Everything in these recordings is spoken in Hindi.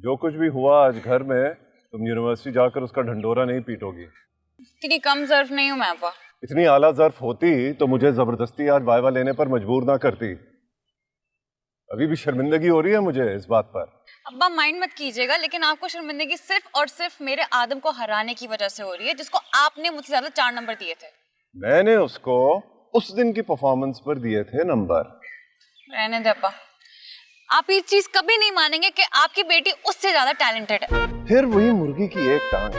जो कुछ भी हुआ आज घर में, तुम यूनिवर्सिटी जाकर उसका ढंढोरा नहीं पीटोगी। इतनी कम ज़र्फ नहीं हूँ मैं अब्बा। इतनी आला ज़र्फ होती तो मुझे जबरदस्ती आज वाइवा लेने पर मजबूर ना करती। अभी भी शर्मिंदगी हो रही है मुझे इस बात पर। अब्बा माइंड मत कीजिएगा, लेकिन आपको शर्मिंदगी सिर्फ और सिर्फ मेरे आदम को हराने की वजह से हो रही है, जिसको आपने मुझसे ज्यादा 4 नंबर दिए थे। मैंने उसको उस दिन की परफॉर्मेंस पर दिए थे नंबर। रहने दे अब्बा, आप ये चीज कभी नहीं मानेंगे कि आपकी बेटी उससे ज्यादा टैलेंटेड है। फिर वही मुर्गी की एक टांग।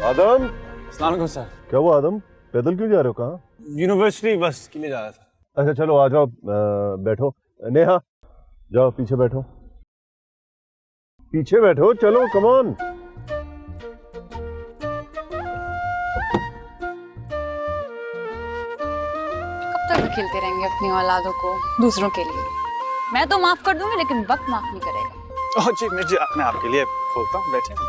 आदम। अस्सलाम वालेकुम सर। क्या हुआ आदम, पैदल क्यों जा रहे हो? कहाँ? यूनिवर्सिटी बस के लिए जा रहा था। अच्छा चलो आ जाओ, बैठो। नेहा जाओ पीछे बैठो, पीछे बैठो, चलो कम ऑन। कब तक खेलते रहेंगे अपनी औलादों को दूसरों के लिए? मैं तो माफ कर दूंगी, लेकिन वक्त माफ नहीं करेगा। ओह जी, मैं आपके लिए खोलता हूँ, बैठे।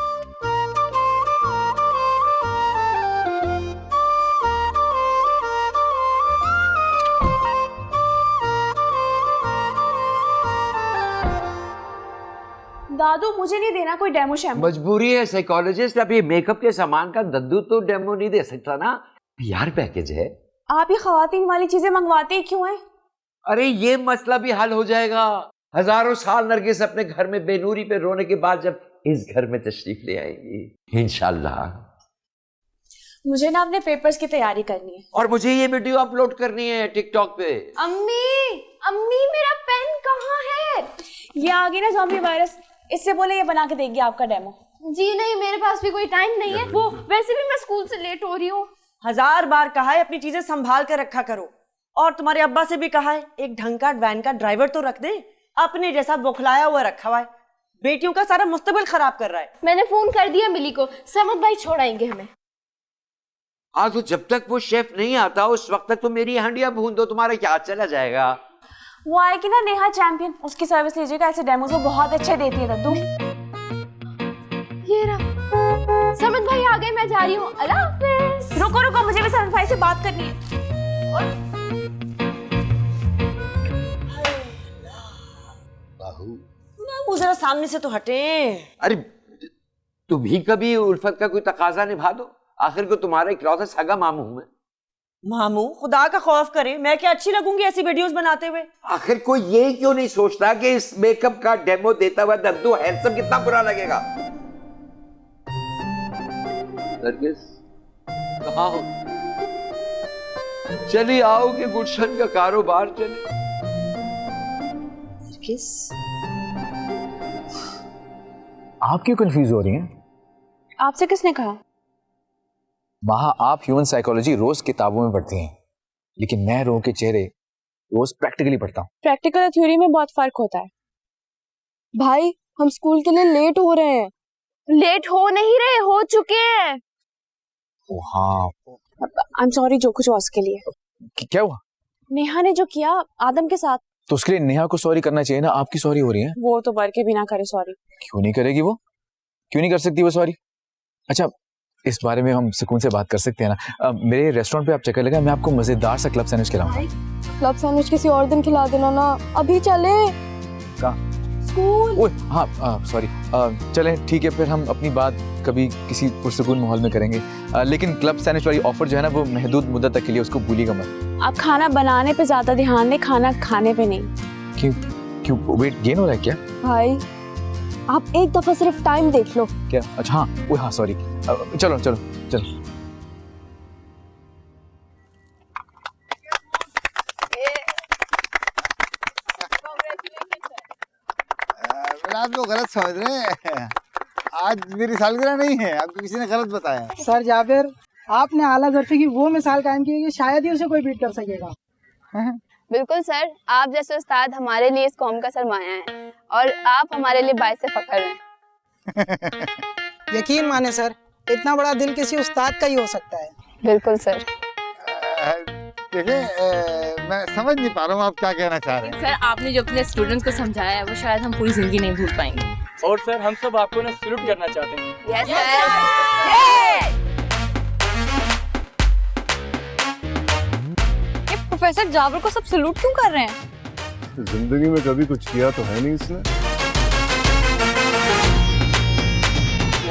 दादू मुझे नहीं देना कोई डेमो शैम्पू। मजबूरी है, साइकोलॉजिस्ट। अब ये मेकअप के सामान का दद्दू तो डेमो नहीं दे सकता ना, यार पैकेज है। आप ये खवातीन वाली चीजें मंगवाते ही क्यों हैं? अरे ये मसला भी हल हो जाएगा। हजारों साल नरगिस अपने घर में बेनूरी पे रोने के बाद जब इस घर में तशरीफ ले आएंगी इंशाल्लाह। मुझे ना अपने पेपर्स की तैयारी करनी है और मुझे ये वीडियो अपलोड करनी है टिकटॉक पे। अम्मी अम्मी मेरा पेन कहाँ है? ये आ गई ना ज़ॉम्बी वायरस, इससे बोले ये बना के देगी आपका डेमो। जी नहीं, मेरे पास भी कोई टाइम नहीं है। वो वैसे भी मैं स्कूल से लेट हो रही हूँ। 1000 बार कहा है अपनी चीजें संभाल कर रखा करो, और तुम्हारे अब्बा से भी कहा है एक ढंग का वैन का ड्राइवर तो रख दे। अपने जैसा बौखलाया हुआ रखा हुआ है, बेटियों का सारा मुस्तकबिल खराब कर रहा है। मैंने फोन कर दिया मिली को, समद भाई छोड़ाएंगे हमें। हाँ तो जब तक वो शेफ नहीं आता उस वक्त तक तो मेरी हंडिया भून दो, तुम्हारा क्या चला जाएगा। वो आएगी ना नेहा चैंपियन, उसकी सर्विस लीजिएगा। ऐसे डेमोज वो बहुत अच्छे देती है दद्दू। ये रहा, समद भाई आ गए, मैं जा रही हूँ। अल्लाह हाफिज। रुको रुको, मुझे भी समद भाई से बात करनी है। बाबू जरा सामने से तो हटे। अरे तुम भी कभी उल्फत का कोई तकाजा निभा दो, आखिर को तुम्हारा इकलौता सगा मामू हूं मैं। मामू खुदा का खौफ करे, मैं क्या अच्छी लगूंगी ऐसी वीडियोस बनाते हुए? आखिर कोई ये क्यों नहीं सोचता कि इस मेकअप का डेमो देता हुआ दद्दू हैंडसम कितना बुरा लगेगा। नरगिस कहाँ हो? चलिए आओ कि गुलशन का कारोबार चले। नरगिस आप क्यों कंफ्यूज हो रही हैं? आपसे किसने कहा? वहाँ आप ह्यूमन साइकोलॉजी रोज किताबों में पढ़ती हैं, लेकिन मैं रोग के चेहरे रोज प्रैक्टिकली पढ़ता हूँ। प्रैक्टिकल और थ्योरी में बहुत फर्क होता है भाई। हम स्कूल के लिए लेट हो रहे हैं। लेट हो नहीं रहे, हो चुके हैं। ओ हाँ, आई एम सॉरी जो कुछ हुआ उसके लिए। क्या हुआ? नेहा ने जो किया आदम के साथ, तो उसके लिए नेहा को सॉरी करना चाहिए ना, आपकी सॉरी हो रही है। वो तो बर के भी ना करे सॉरी। क्यों नहीं करेगी वो? क्यों नहीं कर सकती वो सॉरी? अच्छा इस बारे में हम सुकून से बात कर सकते हैं ना। मेरे रेस्टोरेंट पे आप चक्कर लगा, मैं आपको मजेदार सा क्लब सैंडविच खिलाऊंगा। क्लब सैंडविच किसी और दिन खिला देना ना, अभी चले। कहाँ? स्कूल। ओए हाँ सॉरी, चलें ठीक है, फिर हम अपनी बात कभी किसी पुरसुकून माहौल में करेंगे। लेकिन क्लब सैंडविच वाली ऑफर जो है ना वो महदूद मुद्दत तक के लिए, उसको भूलिएगा मत। आप खाना बनाने पे ज्यादा ध्यान दें, खाना खाने पे नहीं। क्यों वेट गेन हो रहा है क्या? भाई आप एक दफा सिर्फ टाइम देख लो। क्या? अच्छा हाँ, ओए हाँ सॉरी। चलो चलो चलो। आप लोग गलत समझ रहे हैं, आज मेरी सालगिरह नहीं है, आपको किसी ने गलत बताया। सर जाबिर, आपने आला ज़र्फ़ी की वो मिसाल कायम की है कि शायद ही उसे कोई बीट कर सकेगा। बिल्कुल सर, आप जैसे उस्ताद हमारे लिए इस कौम का सरमाया है और आप हमारे लिए बाइस फख्र हैं। यकीन माने सर, इतना बड़ा दिल किसी उस्ताद का ही हो सकता है। बिल्कुल सर। देखिए मैं समझ नहीं पा रहा हूँ आप क्या कहना चाह रहे हैं। सर आपने जो अपने स्टूडेंट्स को समझाया है वो शायद हम पूरी जिंदगी नहीं भूल पाएंगे। और सर हम सब आपको ना सैल्यूट करना चाहते हैं। यस ये प्रोफेसर जाबर को सब सैल्यूट क्यों कर रहे हैं? जिंदगी में कभी कुछ किया तो है नहीं इसने।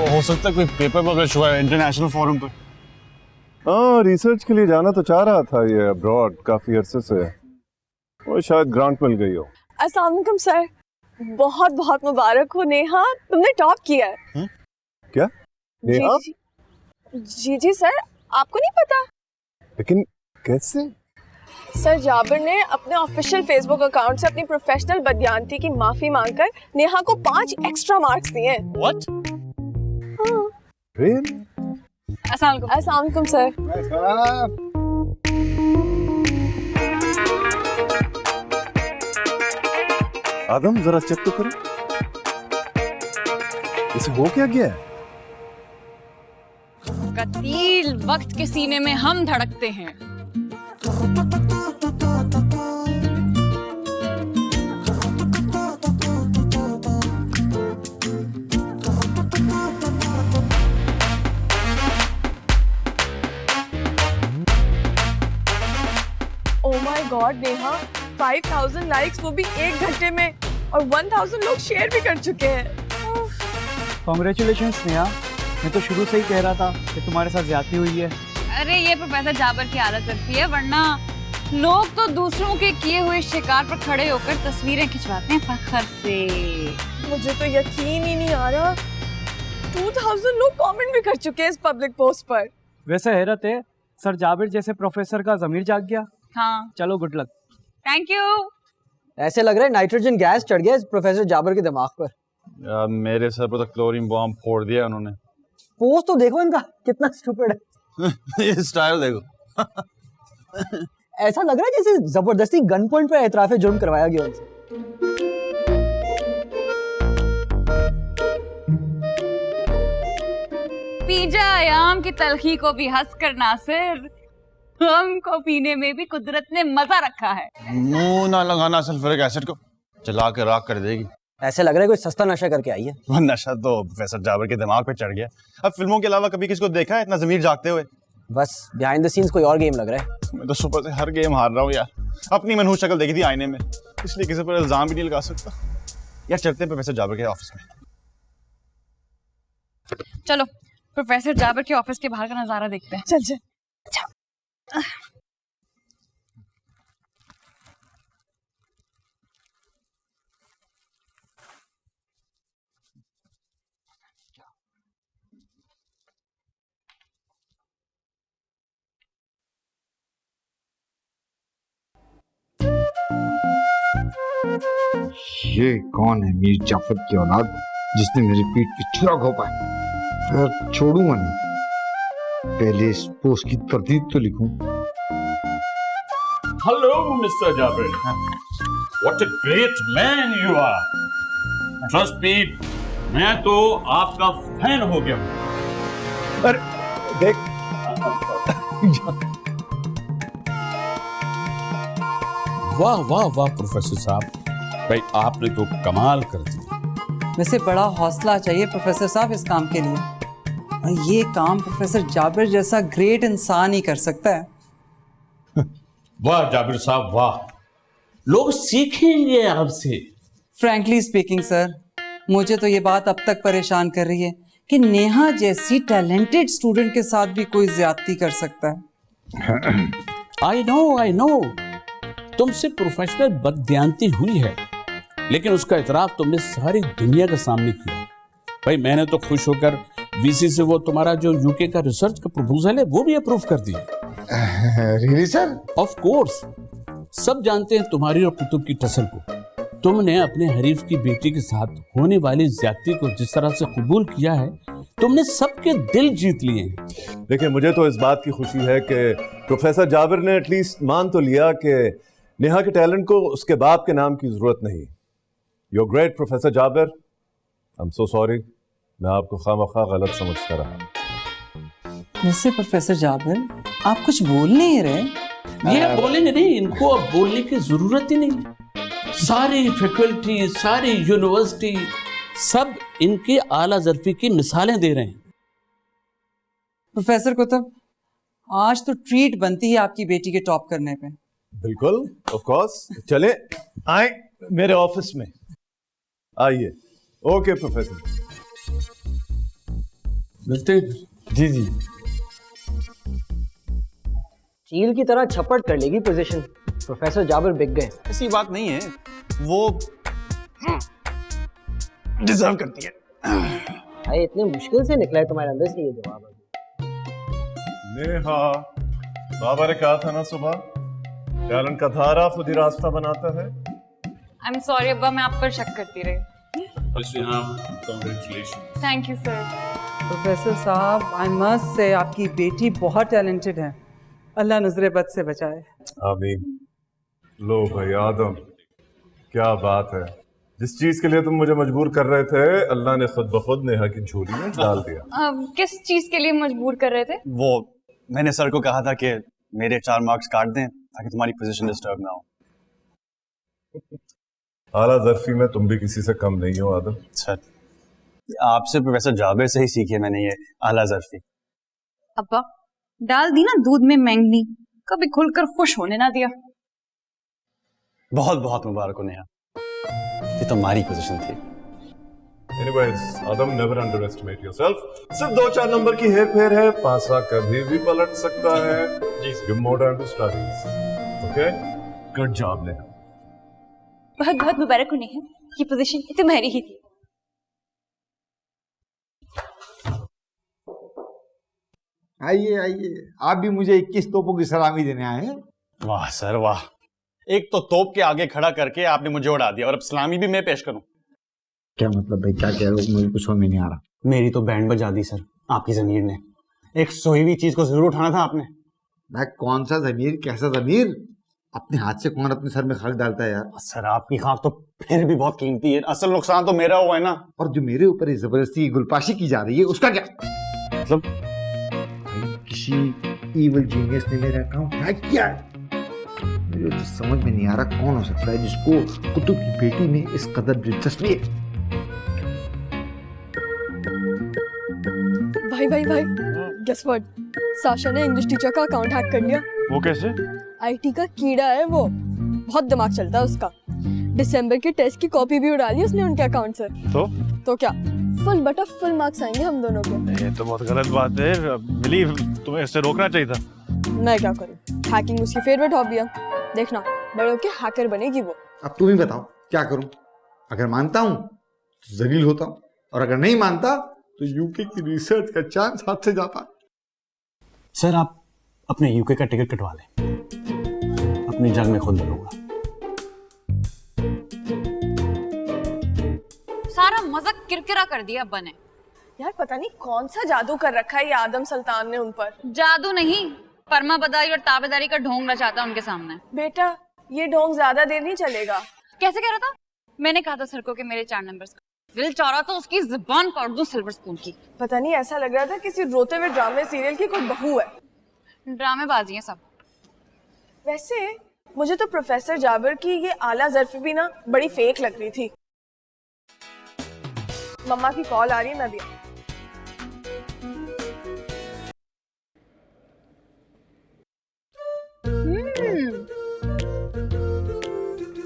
हो सकता है कोई पेपर पब्लिश हुआ है इंटरनेशनल फोरम पर। हाँ, रिसर्च के लिए जाना तो चाह रहा था ये अब्रॉड काफी अरसे से, और शायद ग्रांट मिल गई हो। अस्सलाम वालेकुम सर, बहुत बहुत मुबारक हो नेहा, तुमने टॉप किया है। क्या नेहा? जी सर, आपको नहीं पता? लेकिन कैसे? सर जाबिर ने अपने ऑफिशियल फेसबुक अकाउंट से अपनी प्रोफेशनल बदयांती की माफी मांगकर नेहा को 5 एक्स्ट्रा मार्क्स दिए हैं। व्हाट? Really? अस्सलाम वालेकुम सर। आदम जरा चेक तो करो, इसे हो क्या गया है? कतील वक्त के सीने में हम धड़कते हैं। Oh my God Neha, 5000 likes, वो भी 1 घंटे में, और 1000 लोग शेयर भी कर चुके हैं। कॉन्ग्रेचुलेशंस नेहा, मैं तो शुरू से ही कह रहा था कि तुम्हारे साथ ज्यादती हुई है। अरे ये प्रोफेसर जाबर की आदत रहती है, वरना लोग तो दूसरों के किए हुए शिकार पर खड़े होकर तस्वीरें खिंचवाते हैं फख्र से। मुझे तो यकीन ही नहीं आ रहा, 2000 लोग कमेंट भी कर चुके हैं इस पब्लिक पोस्ट पर। वैसे हैरत है, सर जाबिर जैसे प्रोफेसर का ज़मीर जाग गया। हाँ, चलो गुड लक। Thank you. ऐसे लग रहा है नाइट्रोजन गैस चढ़ गया इस प्रोफेसर जाबर के दिमाग पर। यार मेरे सर पर तो क्लोरीन बॉम्ब फोड़ दिया उन्होंने। पोज तो देखो इनका कितना स्टूपिड है। ये स्टाइल देखो। ऐसा लग रहा है जैसे जबरदस्ती गन पॉइंट पे एतराफ़े जुर्म करवाया गया उनसे। पीजा आयाम की तलखी को भी हंस कर नासिर, हमको पीने में भी कुदरत ने मजा रखा है। मुंह ना लगाना सल्फ्यूरिक एसिड को, जला के राख कर देगी। ऐसे लग रहा है कोई सस्ता नशा करके आई है। वो नशा तो प्रोफेसर जाबर के दिमाग पे चढ़ गया। अब फिल्मों के अलावा कभी किसको देखा है इतना ज़मीर जागते हुए? बस बिहाइंड द सीन्स कोई और गेम लग रहा है। मैं तो सुबह से हर गेम हार रहा हूँ यार। अपनी मनहूस शक्ल देखी थी आईने में, इसलिए किसी पर इल्जाम भी नहीं लगा सकता। यार चलते हैं प्रोफेसर जाबर के ऑफिस में। चलो प्रोफेसर जाबर के ऑफिस के बाहर का नजारा देखते हैं। चल चल। ये कौन है मीर जाफर की औलाद जिसने मेरी पीठ पे छुरा घोंपा है? खैर छोड़ूंगा नहीं, पहले इस पोस्ट की तरदीद तो लिखूं। Hello mister Jabir, what a great man you are. Trust me, मैं तो आपका फैन हो गया हूं। अरे देख, वाह वाह वाह प्रोफेसर साहब, भाई आपने तो कमाल कर दिया। वैसे बड़ा हौसला चाहिए प्रोफेसर साहब इस काम के लिए, और ये काम प्रोफेसर जाबिर जैसा ग्रेट इंसान ही कर सकता है। वाह जाबिर साहब वाह, लोग सीखेंगे आपसे। फ्रैंकली स्पीकिंग सर, मुझे तो ये बात अब तक परेशान कर रही है कि नेहा जैसी टैलेंटेड स्टूडेंट के साथ भी कोई ज्यादती कर सकता है। आई नो तुमसे प्रोफेशनल बददियांती हुई है, लेकिन उसका इतराफ तुमने सारी दुनिया के सामने किया। भाई मैंने तो खुश होकर वीसी से वो तुम्हारा जो यूके का रिसर्च का प्रपोजल है वो भी अप्रूव कर दिया। Really sir? ऑफ कोर्स, सब जानते हैं तुम्हारी और कुतुब की टसल को। तुमने अपने हरीफ की बेटी के साथ होने वाली ज्यादती को जिस तरह से कबूल किया है, तुमने सबके दिल जीत लिए हैं। देखिए मुझे तो इस बात की खुशी है कि प्रोफेसर जाबिर ने एटलीस्ट मान तो लिया कि नेहा के टैलेंट को उसके बाप के नाम की जरूरत नहीं। You are great professor Jabir, I am so sorry, मैं आपको खामखा गलत समझता रहा। वैसे प्रोफेसर जाबिर आप कुछ बोल नहीं रहे? ये बोलेंगे नहीं, इनको अब बोलने की जरूरत ही नहीं। सारी फैकल्टी, सारी यूनिवर्सिटी, सब इनकी आला ज़र्फ़ी की मिसालें दे रहे हैं। प्रोफेसर कुतुब, आज तो ट्रीट बनती है आपकी बेटी के टॉप करने पे। बिल्कुल, ऑफ कोर्स। चले आए मेरे ऑफिस में, आइए। ओके प्रोफेसर, मिलते हैं। जी जी। चील की तरह छपट कर लेगी पोजीशन। प्रोफेसर जाबिर बिक गए। ऐसी बात नहीं है, वो डिजर्व करती है। भाई इतने मुश्किल से निकला है तुम्हारे अंदर से ये जवाब। नेहा, बाबा ने कहा था ना सुबह, टैलेंट का धारा खुद ही रास्ता बनाता है। आई एम सॉरी अब्बा, मैं आप पर शक करती रही। Thank you sir. प्रोफेसर साहब, आई मस्ट से आपकी बेटी बहुत टैलेंटेड है। अल्लाह नजरे बद से बचाए। आमीन। लो भाई आदम, क्या बात है। जिस चीज के लिए तुम मुझे मजबूर कर रहे थे, अल्लाह ने खुद ब खुद नेहा की झोली में डाल दिया। किस चीज के लिए मजबूर कर रहे थे? वो मैंने सर को कहा था कि मेरे 4 मार्क्स काट दें ताकि तुम्हारी पोजीशन डिस्टर्ब ना हो। आला ज़र्फ़ी में तुम भी किसी से कम नहीं हो आदम। सर, आपसे प्रोफेसर जाबिर से ही सीखी है मैंने ये आला ज़र्फ़ी। अब्बा, डाल दी ना दूध में मैंगनी, कभी खुलकर खुश होने ना दिया। बहुत बहुत मुबारक हो नेहा, ये तुम्हारी पोजीशन थी। Anyways, Adam, never underestimate yourself. सिर्फ 2-4 नंबर की हेर फेर है, पासा कभी भी पलट सकता है। जी, give more time to studies. Okay? Good job, Neha. बहुत बहुत मुबारक हो नेहा, ये पोजीशन तुम्हारी ही थी। आइए आइए, आप भी मुझे 21 तोपों की सलामी देने आए हैं। वाह सर वाह, एक तो तोप के आगे खड़ा करके आपने मुझे उड़ा दिया और अब सलामी भी मैं पेश करूं। क्या मतलब भाई, क्या कह रहे हो? मुझे कुछ समझ में नहीं आ रहा। मेरी तो बैंड बजा दी सर आपकी जमीर ने। एक सोई हुई चीज को जरूर उठाना था आपने। मैं कौन सा जमीर, कैसा जमीर? अपने हाथ से कौन अपने सर में खाक डालता है यार? सर आपकी खाक तो फिर भी बहुत कीमती है, असल नुकसान तो मेरा हुआ है ना। और जो मेरे ऊपर जबरदस्ती गुलपाशी की जा रही है उसका क्या मतलब? किसी इविल जीनियस ने मेरा अकाउंट हैक किया है। मुझे तो समझ में नहीं आ रहा कौन हो सकता है जिसको कुतुब की बेटी में इस कदर दिलचस्पी है। भाई गेस व्हाट, साशा ने इंग्लिश टीचर का अकाउंट हैक कर लिया। वो कैसे? आईटी का कीड़ा है वो, बहुत दिमाग चलता है उसका। दिसंबर के टेस्ट की कॉपी भी उड़ा ली उसने उनके अकाउंट से। तो क्या फुल बटा फुल मार्क्स आएंगे हम दोनों को। ये तो बहुत गलत बात है मिली, तुम्हें इससे रोकना चाहिए था। मैं क्या करूं, हैकिंग उसकी फेवरेट हॉबी है। देखना बड़े होके हैकर बनेगी वो। अब तुम ही बताओ क्या करूं? अगर मानता हूं तो जलील होता हूं, और अगर नहीं मानता तो यूके की रिसर्च का चांस हाथ से जाता। सर आप अपने यूके का टिकट कटवा लें, अपनी जंग में खुद लड़ूंगा। सारा मजा किरकिरा कर दिया अब्बा ने। यार पता नहीं कौन सा जादू कर रखा है ये आदम सुल्तान ने उन पर। जादू नहीं, फर्माबरदारी और ताबेदारी का ढोंग रचाता उनके सामने। बेटा ये ढोंग ज्यादा देर नहीं चलेगा। कैसे कह रहा था? मैंने कहा था सर को कि मेरे 4 नंबर्स का दिल चाह रहा था उसकी जुबान काट दूं सिल्वर स्पून की। पता नहीं ऐसा लग रहा था किसी रोते हुए ड्रामे सीरियल की कोई बहू है। ड्रामेबाजी है सब। वैसे मुझे तो प्रोफेसर जाबिर की ये आला ज़र्फ़ी भी ना बड़ी फेक लग रही थी। मम्मा की कॉल आ रही है, मैं भी।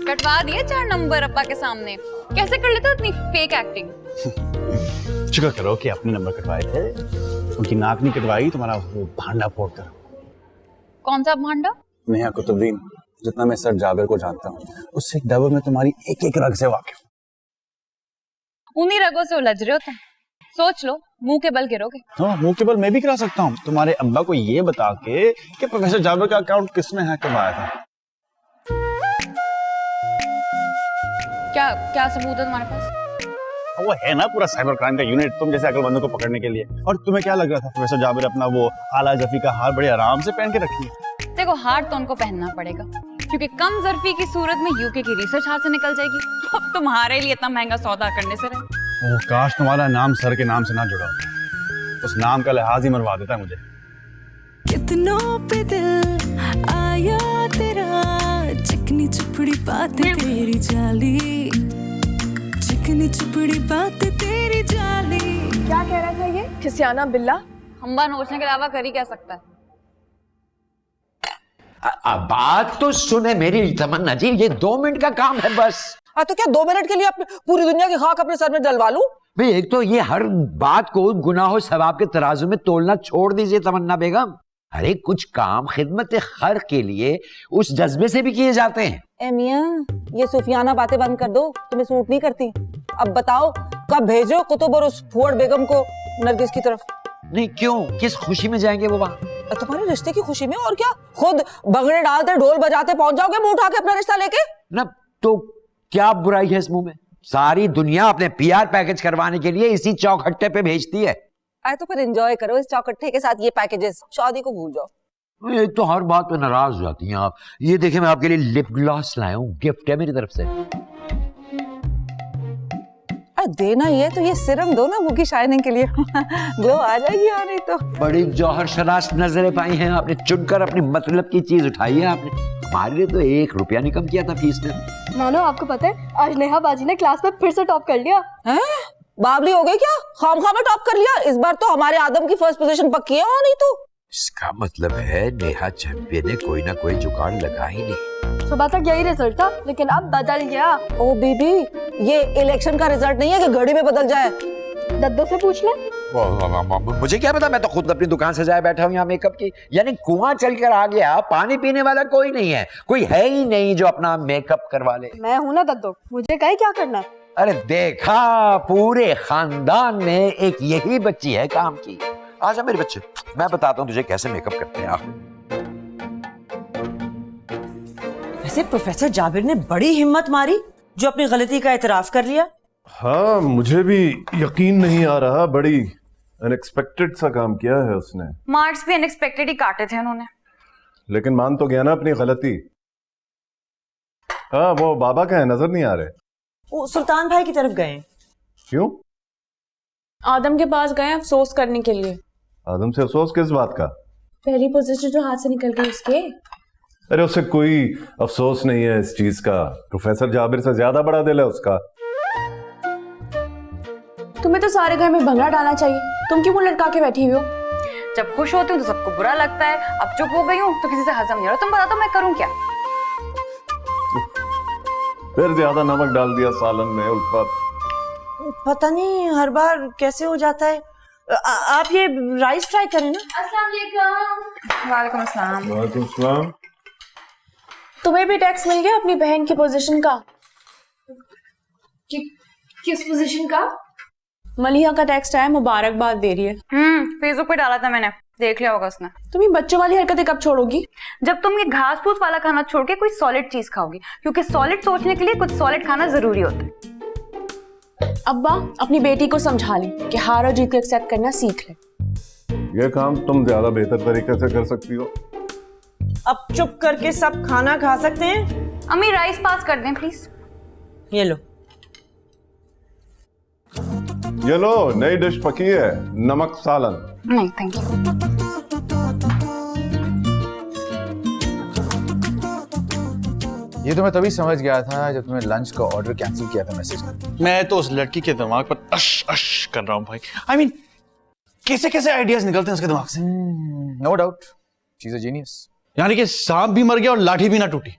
कटवा दिए 4 नंबर अब्बा के सामने। कैसे कर लेते हो इतनी फेक एक्टिंग? शुक्र करो कि अपने नंबर कटवाए थे, उनकी नाक नहीं कटवाई तुम्हारा वो भांडा फोड़ कर। कौन सा भांडा? नेहा कुतुबदीन, जितना मैं सर जाबिर को जानता हूँ उससे डबल में तुम्हारी एक एक रग से वाकिफ। उन्हीं रगों से उलझ रहे होते हैं। सोच लो, मुंह के बल गिरोगे। हाँ, मुंह के बल मैं भी करा सकता हूँ तुम्हारे अब्बा को ये बता के कि प्रोफेसर जाबिर का अकाउंट किसने हैक करवाया था। क्या सबूत है तुम्हारे पास? वो है ना पूरा साइबर क्राइम का यूनिट तुम जैसे अकलमंदों को पकड़ने के लिए। और तुम्हें क्या लग रहा था प्रोफेसर जाबिर अपना वो आला ज़र्फ़ी का हार बड़े आराम से पहन के रखी है? देखो हार तो उनको पहनना पड़ेगा क्योंकि कम ज़र्फ़ी की सूरत में यूके की रिसर्च हाथ से निकल जाएगी। अब तुम्हारे लिए इतना महंगा सौदा करने से रहे। काश तुम्हारा नाम सर के नाम से ना जुड़ा, उस नाम का लिहाज ही मरवा देता है मुझे। कितनों पे दिल आया तेरा, चिकनी चुपड़ी बातें तेरी जाली, चिकनी चुपड़ी बात तेरी जाली। क्या कह रहा था ये खिसियाना बिल्ला? खंबा नोचने के अलावा कर ही क्या सकता है? बात तो सुने मेरी तमन्ना जी, ये 2 मिनट का काम है बस। तो क्या 2 मिनट के लिए अपने पूरी दुनिया की खाक अपने सर में डलवा लूं? भाई एक तो ये हर बात को गुनाह सवाब के तराजू में तोलना छोड़ दीजिए तमन्ना बेगम। अरे कुछ काम खिदमत खर के लिए उस जज्बे से भी किए जाते हैं। ए मियां, ये सूफियाना बातें बंद कर दो, तुम्हें सूट नहीं करती। अब बताओ कब भेजो कुतुब और उस फुअर बेगम को नरगिस की तरफ? नहीं क्यों, किस खुशी में जाएंगे वो वहाँ? तुम्हारे रिश्ते की खुशी में, और क्या खुद बगड़े डालते ढोल बजाते पहुंच जाओगे मुंह उठा के अपना रिश्ता लेके? ना तो क्या बुराई है इस मुंह में? सारी दुनिया अपने पीआर पैकेज करवाने के लिए इसी चौखट्टे पे भेजती है। आए तो फिर एंजॉय करो इस चौखट्टे के साथ ये पैकेजेस, शादी को भूल जाओ। एक तो हर बात पे नाराज हो जाती हैं आप। ये देखिए मैं आपके लिए लिप ग्लॉस लाया हूँ, गिफ्ट है मेरी तरफ से। देना ये तो ये सिरम दो ना मुंह की शाइनिंग के लिए ग्लो आ जाएगी। और नहीं तो बड़ी जौहर शरास नजरें पाई हैं आपने, चुनकर अपनी मतलब की चीज उठाई है आपने। हमारे लिए तो 1 रुपया नहीं कम किया था फीस में। नानो आपको पता है आज नेहा बाजी ने क्लास में फिर से टॉप कर लिया है? बाबली हो गई क्या? खामखा में टॉप कर लिया? इस बार तो हमारे आदम की फर्स्ट पोजीशन पक्की है। और नहीं तो इसका मतलब है नेहा चैंपियन ने कोई ना कोई जुगाड़ लगा ही नहीं। सुबह तक यही रिजल्ट था लेकिन अब बदल गया। ओ बीबी, ये इलेक्शन का रिजल्ट नहीं है कि घड़ी में बदल जाए। दद्दो से पूछ ले। मुझे क्या पता, मैं तो खुद अपनी दुकान सजाए बैठा हूँ यहाँ मेकअप की। यानी कुआं चल कर आ गया, पानी पीने वाला कोई नहीं है, कोई है ही नहीं जो अपना मेकअप करवा ले। मैं हूँ ना दद्दो, मुझे कहे क्या करना। अरे देखा, पूरे खानदान में एक यही बच्ची है काम की। आजा मेरे बच्चे, मैं बताता हूँ तुझे कैसे मेकअप करते हैं। वैसे प्रोफेसर जाबिर ने बड़ी हिम्मत मारी जो अपनी गलती का एतराफ कर लिया। हाँ, मुझे भी यकीन नहीं आ रहा, बड़ी अनएक्सपेक्टेड सा काम किया है उसने। मार्क्स भी अनएक्सपेक्टेड ही काटे थे उन्होंने। लेकिन मान तो गया ना अपनी गलती। हाँ, वो बाबा का है, नजर नहीं आ रहे। वो सुल्तान भाई की तरफ गए। क्यों? आदम के पास गए अफसोस करने के लिए। आदम से अफसोस किस बात का? पहली पोजीशन जो हाथ से निकल गई उसके। अरे उससे कोई अफसोस नहीं है इस चीज का। प्रोफेसर जाबिर से ज्यादा बड़ा दिल है उसका। तुम्हें तो सारे घर में भंगड़ा डालना चाहिए, तुम क्यों मुंह लटका के बैठी हुई हो? जब खुश होती हूँ तो सबको बुरा लगता है, अब चुप हो गई हूँ तो किसी से हजम नहीं हो रहा। तुम बता दो मैं करूँ क्या? फिर ज्यादा नमक डाल दिया सालन में उल्फत। पता नहीं हर बार कैसे हो जाता है। आप ये राइस ट्राई करें ना। अस्सलाम वालेकुम। वालेकुम अस्सलाम। वालेकुम सलाम। तुम्हें भी टैक्स मिल गया अपनी बहन की पोजीशन का? किस पोजीशन का? मलिहा का टेक्स्ट आया, मुबारकबाद दे रही है। फेसबुक पे डाला था मैंने, देख लिया होगा उसने। तुम ये बच्चों वाली हरकतें कब छोड़ोगी? जब तुम ये घास फूस वाला खाना छोड़ के कोई सॉलिड चीज खाओगी, क्योंकि सॉलिड सोचने के लिए कुछ सॉलिड खाना जरूरी होता है। अब्बा अपनी बेटी को समझा ली कि हार और जीत को एक्सेप्ट करना सीख ले। ये काम तुम ज्यादा बेहतर तरीके से कर सकती हो। अब चुप करके सब खाना खा सकते हैं। अम्मी राइस पास कर दें प्लीज। ये लो। ये लो, नई डिश पकी है, नमक सालन। नहीं थैंक यू। ये तो मैं तभी समझ गया था जब तुमने लंच का ऑर्डर कैंसिल किया था मैसेज में। मैं तो उस लड़की के दिमाग पर अश अश कर रहा हूँ भाई। I mean, कैसे कैसे आइडियाज निकलते हैं उसके दिमाग से। No doubt, she is a genius. यानी कि सांप भी मर गया और लाठी भी ना टूटी।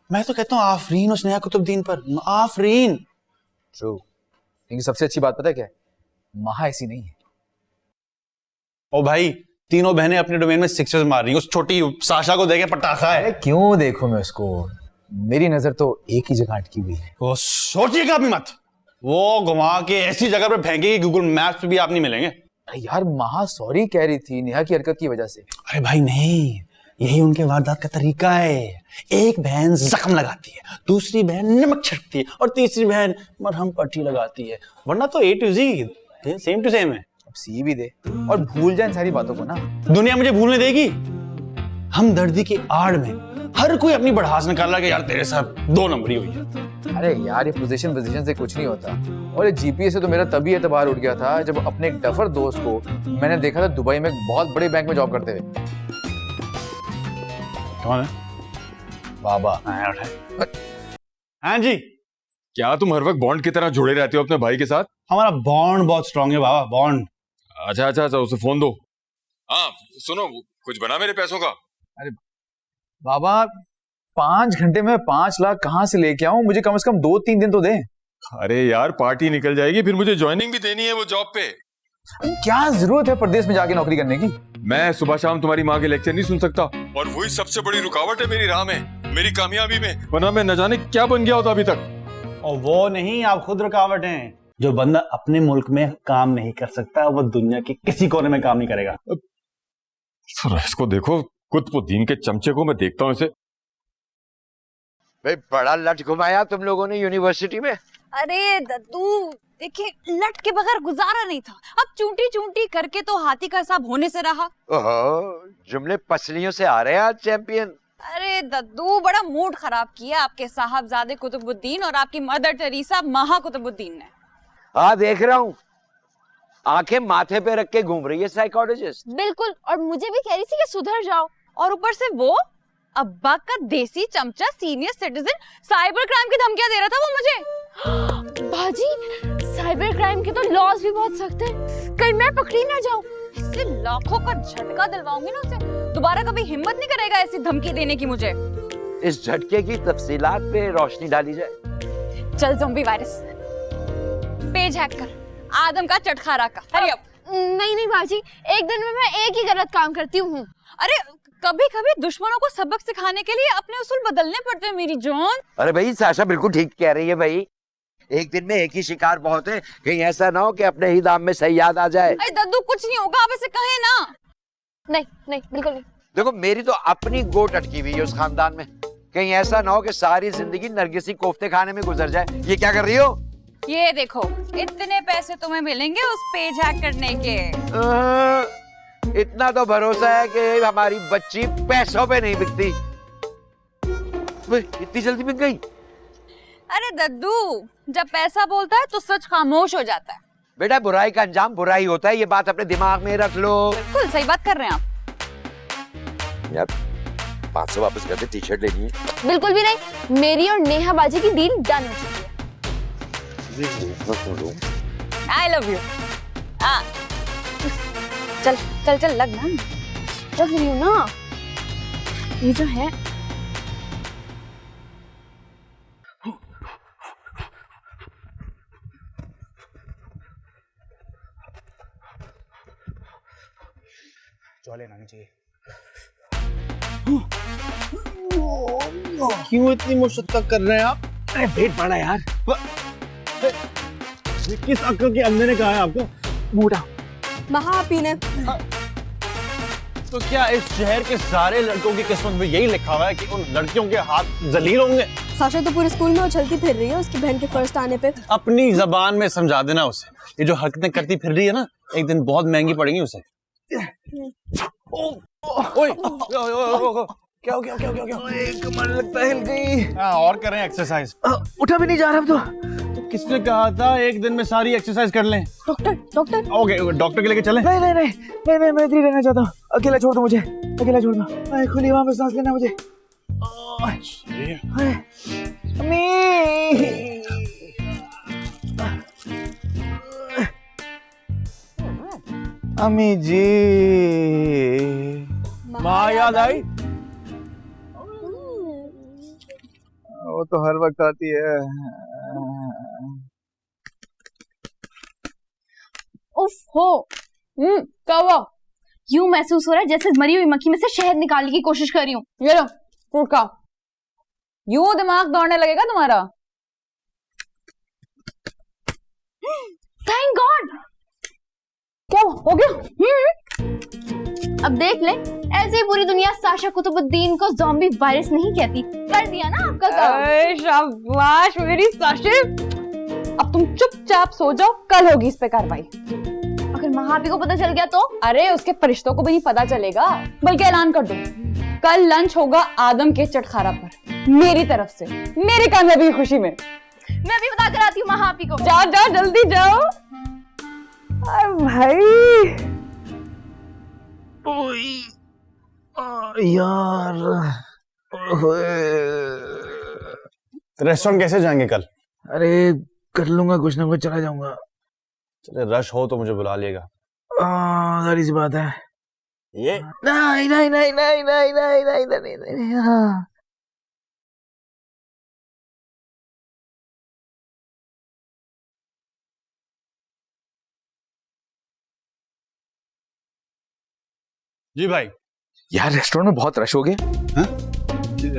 मैं तो कहता हूँ आफरीन उस नेहा कुतुबुद्दीन पर, आफरीन। ट्रू। लेकिन सबसे अच्छी बात पता है क्या है? महा ऐसी नहीं है। ओ भाई, तीनों बहनें अपने डोमेन में सिक्सर्स मार रही हैं। उस छोटी साशा को देखे पटाखा है। क्यों देखूं मैं उसको? मेरी नजर तो एक ही जगह अटकी हुई है। वो सोचिएगा भी मत, वो घुमा के ऐसी जगह पर फेंकेगी गूगल मैप्स पे भी आप नहीं मिलेंगे। अरे यार, महा सॉरी कह रही थी नेहा की हरकत की वजह से। अरे भाई नहीं, यही उनके वारदात का तरीका है। एक बहन जख्म लगाती है, दूसरी बहन नमक छिड़कती है और तीसरी बहन मरहम पट्टी लगाती है। वरना तो A to Z same to same है। अब सी भी दे और भूल जाए इन सारी बातों को ना। दुनिया मुझे भूलने देगी? हम दर्दी की आड़ में हर कोई अपनी बढ़ास निकाल रहा कि यार तेरे साथ 2 नंबरी हुई है। अरे यार, ये पोजीशन से कुछ नहीं होता। और ये जीपीए से तो मेरा तभी एतबार उठ गया था जब अपने एक डफर दोस्त को मैंने देखा था दुबई में एक बहुत बड़े बैंक में जॉब करते हुए। कौन है? बाबा। हाँ जी, क्या तुम हर वक्त बॉन्ड की तरह जुड़े रहते हो अपने भाई के साथ? हमारा बॉन्ड बहुत स्ट्रांग है बाबा, बॉन्ड। अच्छा अच्छा अच्छा, उसे फोन दो। हाँ सुनो, कुछ बना मेरे पैसों का? अरे बाबा 5 घंटे में 5 लाख कहाँ से लेके आऊं? मुझे कम से कम 2-3 दिन तो दें। अरे यार पार्टी निकल जाएगी, फिर मुझे ज्वाइनिंग भी देनी है वो जॉब पे। क्या जरूरत है प्रदेश में जाके नौकरी करने की? मैं सुबह शाम तुम्हारी माँ के लेक्चर नहीं सुन सकता, और वही सबसे बड़ी रुकावट है मेरी राह में, मेरी कामयाबी में, वरना मैं न जाने क्या बन गया होता अभी तक। और वो नहीं, आप खुद रुकावट हैं। जो बंदा अपने मुल्क में काम नहीं कर सकता वो दुनिया के किसी कोने में काम नहीं करेगा। इसको देखो, कुतुबुद्दीन के चमचे को मैं देखता हूँ इसे। भाई बड़ा लट घुमाया तुम लोगों ने यूनिवर्सिटी में। अरे दद्दू देखिए, लट के बगैर गुजारा नहीं था, अब चूंटी चूंटी करके तो हाथी का हिसाब होने से रहा। ओहो, जुमले पसलियों से आ रहे हैं आज चैंपियन। अरे दद्दू बड़ा मूड खराब किया आपके साहबजादे कुतुबुद्दीन और आपकी मदर टेरेसा महा कुतुबुद्दीन ने। हाँ देख रहा हूँ, आंखें माथे पे रख के घूम रही है साइकोलॉजिस्ट। बिल्कुल, और मुझे भी कह रही थी कि सुधर जाओ। और ऊपर से वो अब्बा का देसी चमचा सीनियर सिटीजन साइबर क्राइम की धमकियां दे रहा था वो मुझे। बाजी साइबर क्राइम के तो लॉज भी बहुत सख्त हैं, कहीं मैं पकड़ी ना जाऊं। इससे लाखों का झटका दिलवाऊंगी ना उसे, दोबारा कभी हिम्मत नहीं करेगा ऐसी धमकी देने की मुझे। इस झटके की तफसीलात पे रोशनी डाली जाए। चल ज़ॉम्बी वायरस, पेज हैक कर, आदम का चटखारा का, हरी अप। नहीं नहीं बाजी, एक दिन में मैं एक ही गलत काम करती हूँ। अरे कभी कभी दुश्मनों को सबक सिखाने के लिए अपने उसूल बदलने पड़ते हैं मेरी जान। अरे भाई साशा बिल्कुल ठीक कह रही है भाई, एक दिन में एक ही शिकार बहुत है, कहीं ऐसा ना हो कि अपने ही दाम में सयाद आ जाए। अरे दद्दू कुछ नहीं होगा, आप ऐसे कहे ना। नहीं नहीं बिल्कुल नहीं। देखो मेरी तो अपनी गोट अटकी हुई है उस खानदान में, कहीं ऐसा ना हो कि सारी जिंदगी नरगिसी कोफ्ते खाने में गुजर जाए। ये क्या कर रही हो? ये देखो, इतने पैसे तुम्हें मिलेंगे उस पेज हैक करने के। इतना तो भरोसा है कि हमारी बच्ची पैसों पे नहीं बिकती। इतनी जल्दी बिक गई? अरे दद्दू, जब पैसा बोलता है तो सच खामोश हो जाता है। बेटा बुराई का अंजाम बुराई होता है, ये बात अपने दिमाग में रख लो। बिल्कुल सही बात कर रहे हैं आप। यार 500 वापस कर दे, टी शर्ट लेनी है। बिल्कुल भी नहीं, मेरी और नेहा बाजी की डील डन हो चुकी है। I love you। चल चल चल लग ना, लग रही हूँ ना। ये जो है लेना चाहिए। क्यों इतनी मुशक्कत कर रहे हैं आप? अरे पेट बड़ा यार। किस अक्ल के अंदर ने कहा है आपको? मोटा महापी ने। तो क्या इस शहर के सारे लड़कों की किस्मत में यही लिखा हुआ है कि उन लड़कियों के हाथ जलील होंगे? साशा तो पूरे स्कूल में उछलती फिर रही है उसकी बहन के फर्स्ट आने पे। अपनी जबान में समझा देना उसे, ये जो हरकतें करती फिर रही है ना, एक दिन बहुत महंगी पड़ेगी उसे। ओए क्या हो गया? कमर लगता है हिल गई। हाँ और करें एक्सरसाइज। उठा भी नहीं जा रहा अब तो किसने कहा था एक दिन में सारी एक्सरसाइज कर लें? डॉक्टर। ओके डॉक्टर के लेके चलें? नहीं मैं इधर ही रहना चाहता हूँ, अकेला छोड़ दो मुझे, अकेला छोड़ दो। खुली हवा में सांस लेना मुझे। अम्मी जी, माँ याद आई? वो तो हर वक्त आती है। उफ हो। क्या हुआ? यूं महसूस हो रहा है जैसे मरी हुई मक्खी में से शहद निकालने की कोशिश कर रही हूँ। ये लो फ्रूट खा, यूं दिमाग दौड़ने लगेगा तुम्हारा। Thank God. क्या हो गया? अब देख ले, ऐसे ही पूरी दुनिया साशा कुतुबुद्दीन को ज़ॉम्बी वायरस नहीं कहती। कर दिया ना आपका काम। शाबाश मेरी साशे। अब तुम चुपचाप सो जाओ, कल होगी इस पे कार्रवाई। अगर महापी को पता चल गया तो? अरे उसके फरिश्तों को भी नहीं पता चलेगा, बल्कि ऐलान कर दो कल लंच होगा आदम के चटखारा पर, मेरी तरफ से, मेरी कामयाबी की खुशी में। मैं भी बता कर आती हूँ महापी को। जाओ जाओ जल्दी जाओ। भाई यार रेस्टोरेंट कैसे जाएंगे कल? अरे कर लूंगा कुछ ना कुछ, चला जाऊंगा। चले रश हो तो मुझे बुला लिएगा। सारी सी बात है। ये नहीं नहीं नहीं नहीं नहीं नहीं नहीं नहीं नहीं, हाँ। जी भाई। यार रेस्टोरेंट में बहुत रश हो गया।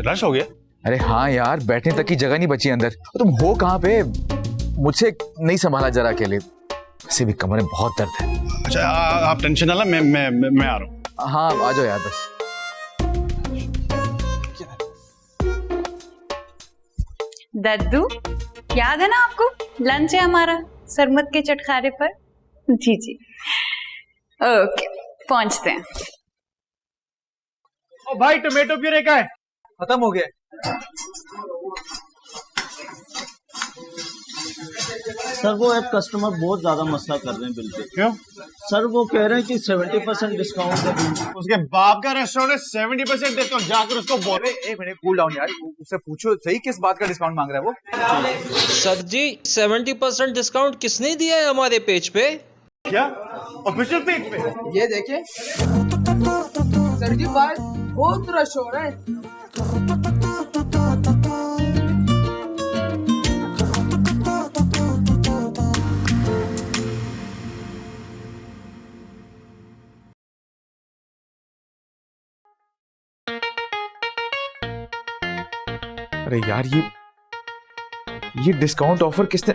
रश हो गया? अरे हाँ यार, बैठने तक की जगह नहीं बची अंदर। तुम हो कहाँ पे? मुझसे नहीं संभाला जरा अकेले, वैसे भी कमर में बहुत दर्द है। अच्छा आप टेंशन ना लो, मैं आ रहा हूँ। हाँ आ जाओ यार बस। दद्दू, याद है ना आपको लंच है हमारा सरमत के चटखारे पर? जी जी, ओके पहुंचते हैं। ओ भाई टोमेटो प्यूरे का है? खत्म हो गया। सर वो ऐप कस्टमर बहुत ज्यादा मसला कर रहे हैं बिल पे। क्यों? सर वो कह रहे हैं कि 70% डिस्काउंट है। उसके बाप का रेस्टोरेंट है, 70% डिस्काउंट। जाकर उसको बोले। एक मिनट कूल डाउन यार, उससे पूछो सही किस बात का डिस्काउंट मांग रहा है वो। सर जी 70% डिस्काउंट किसने दिया है हमारे पेज पे? क्या ऑफिशियल पेज पे? ये देखे सर जी, बाहर बहुत रश हो रहा है। अरे यार ये डिस्काउंट ऑफर किसने,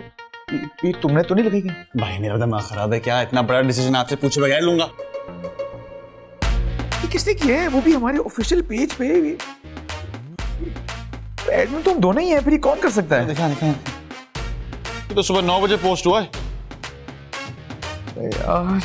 ये तुमने तो नहीं लगाई? भाई मेरा दिमाग खराब है क्या? इतना बड़ा डिसीजन आपसे पूछे बगैर लूंगा। ये किसने किया है? वो भी हमारे ऑफिशियल पेज पे। एडमिन तो हम दोनों ही हैं, फिर ये कौन कर सकता है? दिखा ये तो सुबह 9 बजे पोस्ट हुआ है। यार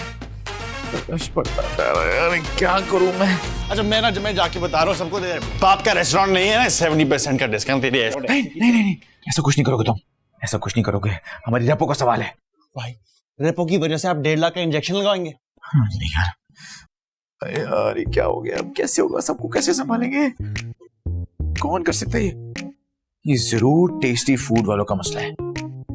रश पड़ता है यार, क्या करूं मैं? अच्छा मैं जाके बता रहा हूँ सबको, बाप का रेस्टोरेंट नहीं है ना, 70% का डिस्काउंट दे दिया है। नहीं, ऐसा कुछ नहीं करोगे तुम, ऐसा कुछ नहीं करोगे। हमारी रेपो का सवाल है। भाई रेपो की वजह से आप 1.5 लाख का इंजेक्शन लगाएंगे? नहीं यार ये क्या हो गया? अब कैसे होगा? सबको कैसे संभालेंगे? कौन कर सकता है ये जरूर टेस्टी फूड वालों का मसला है।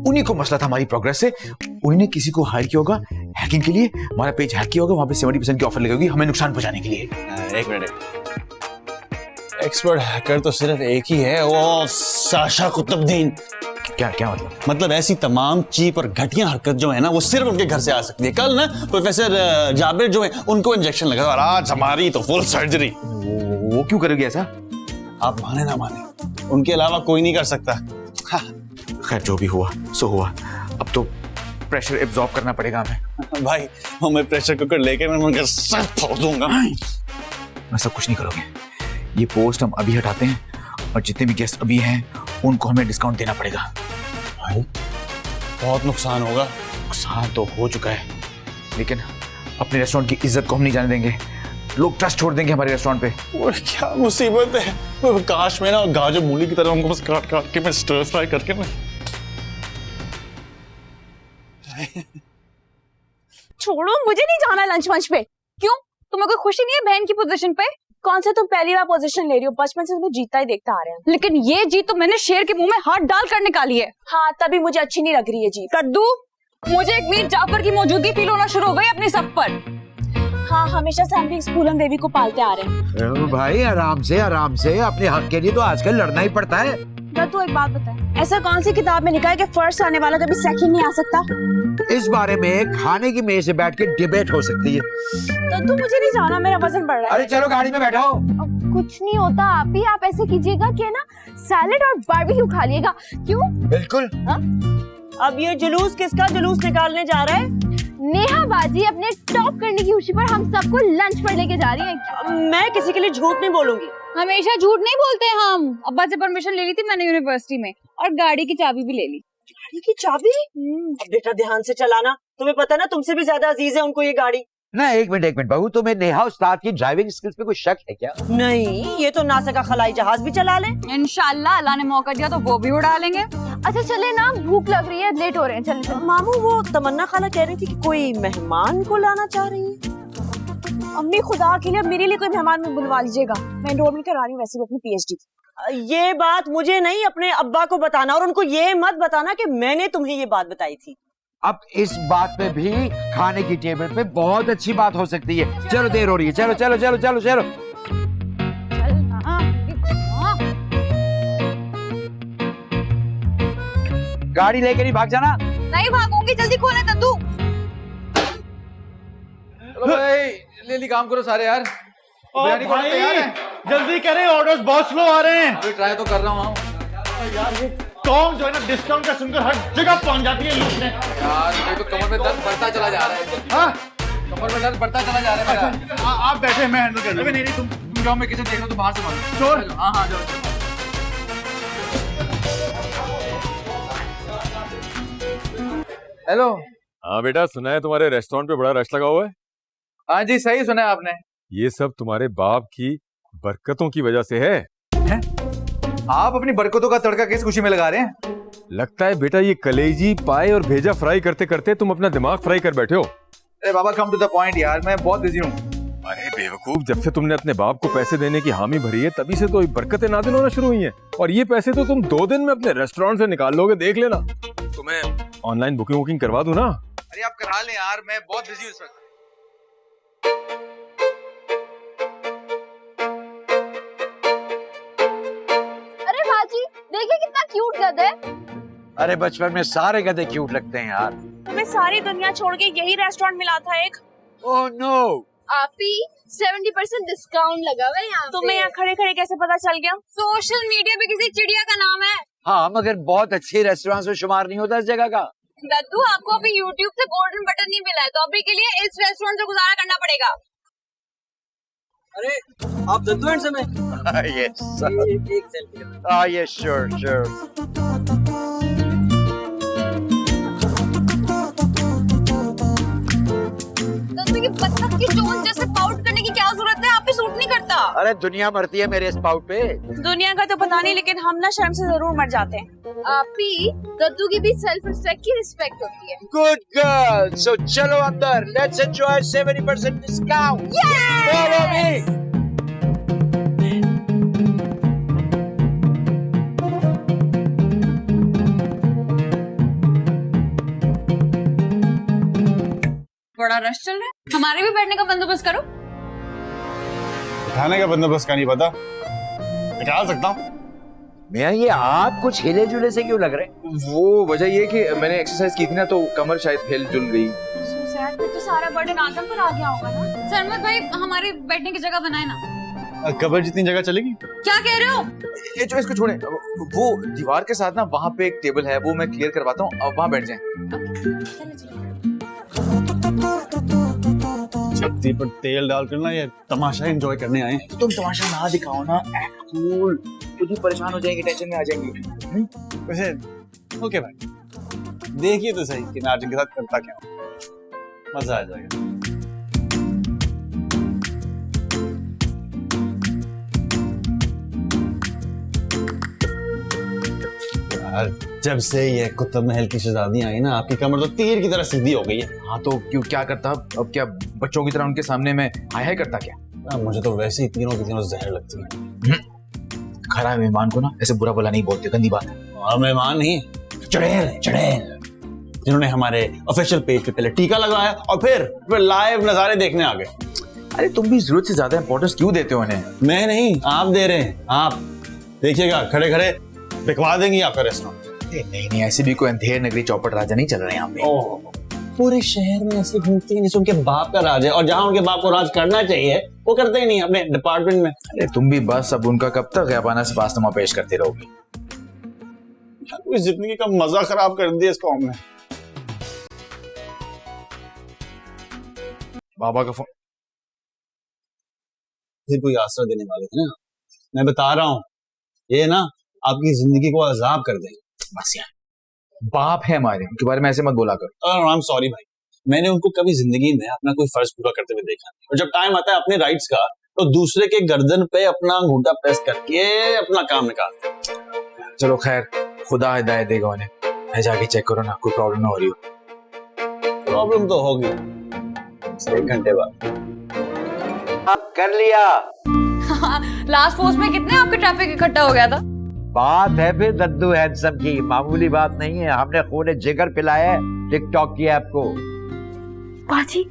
उन्हीं को मसला था हमारी प्रोग्रेस से। उन्हीं ने किसी को हायर किया होगा हैकिंग के लिए, हमारा पेज हैक किया होगा, वहां पे 70% की ऑफर लगेगी हमें नुकसान पहुंचाने के लिए। एक मिनट, एक्सपर्ट हैकर तो सिर्फ एक ही है, वो साशा कुतुबुद्दीन। क्या मतलब ऐसी तमाम चीप और घटिया हरकत जो है ना, वो सिर्फ उनके घर से आ सकती है। कल ना प्रोफेसर जाबिर जो है उनको इंजेक्शन लगा, और आज हमारी तो फुल सर्जरी। वो क्यों करेगी ऐसा? आप माने ना माने, उनके अलावा कोई नहीं कर सकता। खैर जो भी हुआ सो हुआ, अब तो प्रेशर एब्जॉर्ब करना पड़ेगा हमें। भाई मैं प्रेशर कुकर लेके मैं उनका सर फोड़ दूंगा। ऐसा कुछ नहीं करोगे। ये पोस्ट हम अभी हटाते हैं, और जितने भी गेस्ट अभी हैं उनको हमें डिस्काउंट देना पड़ेगा। भाई बहुत नुकसान होगा। नुकसान तो हो चुका है, लेकिन अपने रेस्टोरेंट की इज्जत को हम नहीं जाने देंगे। लोग ट्रस्ट छोड़ देंगे हमारे रेस्टोरेंट पे। और क्या मुसीबत है, वो काश में ना गाजर मूली की तरह उनको बस काट काट के मैं स्टर फ्राई करके मैं। छोड़ो, मुझे नहीं जाना लंच मंच पे। क्यों, तुम्हें कोई खुशी नहीं है बहन की पोजीशन पे? कौन सा तुम पहली बार पोजीशन ले रही हो? बचपन से तुम्हें जीता ही देखता आ रहे हैं। लेकिन ये जीत तो मैंने शेर के मुंह में हाथ डाल कर निकाली है। हाँ, तभी मुझे अच्छी नहीं लग रही है जीत। कद्दू, मुझे एक मीर जाफर की मौजूदगी फील होना शुरू हो गई अपनी सब पर। हाँ, हमेशा से हम भी इस फूलन देवी को पालते आ रहे हैं। भाई आराम से अपने हक के लिए तो आजकल लड़ना ही पड़ता है। दत्तू एक बात बता, ऐसा कौन सी किताब में लिखा है कि फर्स्ट आने वाला कभी सेकंड नहीं आ सकता? इस बारे में खाने की मेज से बैठ के डिबेट हो सकती है। दत्तू मुझे नहीं जाना, मेरा वजन बढ़ रहा है। अरे चलो गाड़ी में बैठो। कुछ नहीं होता आप ही, आप ऐसे कीजिएगा कि ना सैलेड और बारबेक्यू खा लिएगा। क्यों? बिल्कुल। अब ये जुलूस किसका जुलूस निकालने जा रहा है? नेहा बाजी अपने टॉप करने की खुशी पर हम सबको लंच पर लेके जा रही हैं। मैं किसी के लिए झूठ नहीं बोलूंगी। हमेशा झूठ नहीं बोलते हम। अब्बा से परमिशन ले ली थी मैंने यूनिवर्सिटी में, और गाड़ी की चाबी भी ले ली। गाड़ी की चाबी? बेटा ध्यान से चलाना, तुम्हें पता है ना तुमसे भी ज्यादा अजीज है उनको ये गाड़ी। ना एक मिनट बहू, तुम्हें नेहा उस्ताद की ड्राइविंग स्किल्स पे कोई शक है क्या? नहीं, ये तो नासा का खलाई जहाज भी चला ले। इंशाल्लाह अल्लाह ने मौका दिया तो वो भी उड़ा लेंगे। अच्छा चले ना, भूख लग रही है, लेट हो रहे हैं, चले। मामू वो तमन्ना खाला कह रही थी कि कोई मेहमान को लाना चाह रही है। अम्मी खुदा के लिए मेरे लिए कोई मेहमान में बुलवा लीजिएगा, मैं एनरोलमेंट करा रही हूँ वैसे भी अपनी PhD। ये बात मुझे नहीं, अपने अब्बा को बताना, और उनको ये मत बताना कि मैंने तुम्हें ये बात बताई थी। अब इस बात पे भी खाने की टेबल पे बहुत अच्छी बात हो सकती है। चलो देर हो रही है, चलो चलो चलो चलो चलो। गाड़ी लेकर ही भाग जाना। नहीं भागूंगी, जल्दी खोले दद्दू। चलो भाई जल्दी काम करो सारे यार। बिरयानी को तैयार है? जल्दी करें, ऑर्डर्स बहुत स्लो आ रहे हैं। अभी ट्राई तो कर रहा हूँ यार। ये कौन जो है ना डिस्काउंट का सुनकर हर जगह पहुंच जाती है लूटने। यार मेरे तो कमर में दर्द बढ़ता चला जा रहा है। हाँ? कमर में दर्द बढ़ता चला जा रहा है मेरा। अच्छा, आप बैठे, मैं हैंडल कर लूंगा। नहीं तुम जाओ, मैं किचन देख रहा हूँ, तो बाहर से मारो। चोर। हाँ जाओ। हेलो। हाँ बेटा, सुना है तुम्हारे रेस्टोरेंट पे बड़ा रश लगा हुआ है। हाँ जी सही सुना है आपने। ये सब तुम्हारे बाप की बरकतों की वजह से है? आप अपनी बरकतों का तड़का किस खुशी में लगा रहे हैं? लगता है बेटा ये कलेजी पाए और भेजा फ्राई करते करते तुम अपना दिमाग फ्राई कर बैठे हो। अरे बाबा कम टू द पॉइंट यार, मैं बहुत बिजी हूँ। अरे बेवकूफ, जब से तुमने अपने बाप को पैसे देने की हामी भरी है तभी से तो बरकतें नाज़िल होना शुरू हुई हैं। और ये पैसे तो तुम 2 दिन में अपने रेस्टोरेंट से निकाल लोगे, देख लेना। तुम्हें ऑनलाइन बुकिंग करवा दूं ना? अरे आप करा लें यार, मैं बहुत बिजी हूँ इस वक्त। अरे भाजी देखिए कितना क्यूट गधा है। अरे बचपन में सारे गधे क्यूट लगते हैं यार। तुम्हें सारी दुनिया छोड़ के यही रेस्टोरेंट मिला था एक। Oh no. आपी 70% डिस्काउंट लगा हुआ है यहाँ। तुम्हें यहाँ खड़े खड़े कैसे पता चल गया? सोशल मीडिया पे किसी चिड़िया का नाम है। हाँ मगर बहुत अच्छे रेस्टोरेंट में शुमार नहीं होता इस जगह का। दद्दू, आपको अभी YouTube से गोल्डन बटन नहीं मिला है, तो अभी के लिए इस रेस्टोरेंट से गुजारा करना पड़ेगा। अरे आप दद्दू एंड समय। यस एक सेल्फी। Yes sure sure. दद्दू, ये बत्तख की चोंच जैसे पाउट करने की क्या जरूरत है? आप पे सूट नहीं करता। अरे दुनिया मरती है मेरे स्पाउट पे। दुनिया का तो पता नहीं, लेकिन हम ना शर्म से जरूर मर जाते हैं। आपी दद्दू की भी सेल्फ रिस्पेक्ट की रिस्पेक्ट होती है। गुड गर्ल, सो चलो अंदर, let's enjoy 70% discount. Follow me. बड़ा रश चल रहा है, हमारे भी बैठने का बंदोबस्त करो। खाने का बंदोबस्त का नहीं पता, निकाल सकता हूँ। मैं ये आप कुछ हिले जुले से क्यों लग रहे? वो वजह ये कि मैंने एक्सरसाइज की थी ना, तो कमर शायद हिल जुल गई। तो सारा बर्डन आदम पर आ गया होगा ना। सरमत भाई, हमारे बैठने की जगह बनाए ना। कबर जितनी जगह चलेगी। क्या कह रहे हो? ये जो इसको छोड़े, वो दीवार के साथ ना वहाँ पे एक टेबल है, वो मैं क्लियर करवाता हूँ, अब वहाँ बैठ जाएं। छत्ती पर तेल डालकर ना ये तमाशा एंजॉय करने आए हैं। तुम तमाशा ना दिखाओ ना, एक्ट कूल। तुझे परेशान हो जाएंगे, टेंशन में आ जाएंगे। वैसे ओके भाई, देखिए तो सही कि नाजिन के साथ करता क्या, मजा आ जाएगा। यार जब से ये कुतुब महल की शहजादी आई ना, आपकी कमर तो तीर की तरह सीधी हो गई है। हाँ तो क्यों, क्या करता अब? क्या बच्चों की तरह उनके सामने में हाय हाय करता क्या? मुझे तो वैसे ही तीनों की तीनों जहर लगती है। खरा मेहमान को ना ऐसे बुरा भला नहीं बोलते, गंदी बात है। और मेहमान नहीं, चुड़ैल जिन्होंने हमारे ऑफिशियल पेज पे पहले टीका लगाया और फिर लाइव नजारे देखने आ गए। अरे तुम भी जरूरत से ज्यादा इंपॉर्टेंस क्यों देते हो इन्हें? मैं नहीं, आप दे रहे हैं। आप देखिएगा, खड़े खड़े बिकवा देंगी आपका रेस्टोरेंट। नहीं, ऐसे भी कोई अंधेर नगरी चौपट राजा नहीं चल रहे यहाँ पे। पूरे शहर में ऐसे घूमते हैं जैसे उनके बाप का राज है, और जहाँ उनके बाप को राज करना चाहिए वो करते ही नहीं अपने डिपार्टमेंट में। अरे तुम भी बस, अब उनका कब तक गैबाना से पासनामा पेश करते रहोगे? पूरी जिंदगी का मजा खराब कर दिया इस कौम ने। बाबा का फोन। फिर कोई आसरा देने वाले थे ना, मैं बता रहा हूँ, ये ना आपकी जिंदगी को अजाब कर देंगे। बस यार, बाप है हमारे, उनके बारे में ऐसे मत बोला कर। आई एम सॉरी भाई, मैंने उनको कभी जिंदगी में अपना कोई फर्ज पूरा करते हुए देखा नहीं, और जब टाइम आता है अपने राइट्स का तो दूसरे के गर्दन पे अपना घूंटा प्रेस करके अपना काम निकालते हैं। चलो खैर, खुदा हिदायत देगा उन्हें। मैं जाके चेक करो ना, कोई प्रॉब्लम ना हो रही हो। प्रॉब्लम तो होगी 1 घंटे बाद। आप कर लिया। लास्ट पोस्ट में कितने आपके ट्रैफिक इकट्ठा हो गया था? बात है फिर दद्दू हैंडसम की, मामूली बात नहीं है। हमने खूने जिगर पिलाया है टिकटॉक की ऐप को। बाजी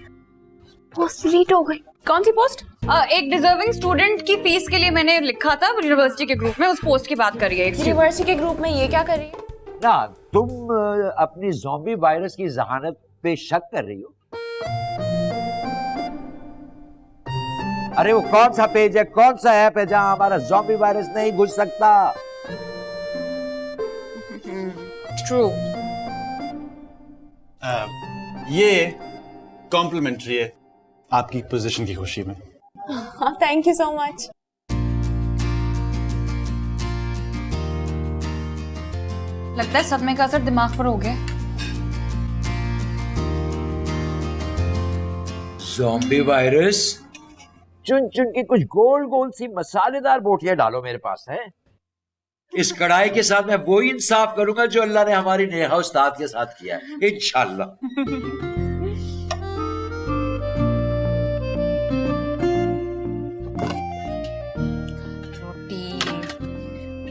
पोस्ट डिलीट हो गई। कौन सी पोस्ट? एक डिजर्विंग स्टूडेंट की फीस के लिए मैंने लिखा था यूनिवर्सिटी के ग्रुप में, उस पोस्ट की बात करिए। यूनिवर्सिटी के ग्रुप में ये क्या कर रही है? ना तुम अपनी ज़ॉम्बी वायरस की जहानत पे शक कर रही हो? अरे वो कौन सा पेज है, कौन सा ऐप है जहां हमारा ज़ॉम्बी वायरस नहीं घुस सकता? ट्रू। ये कॉम्प्लीमेंट्री है आपकी पोजीशन की खुशी में। Thank you so much. लगता है सदमे का असर दिमाग पर हो गया। Zombie virus? चुन चुन के कुछ गोल गोल सी मसालेदार बोटियां डालो मेरे पास है। इस कढ़ाई के साथ मैं वो इंसाफ करूंगा जो अल्लाह ने हमारी नेहा उस्ताद के साथ किया है, इंशाल्लाह।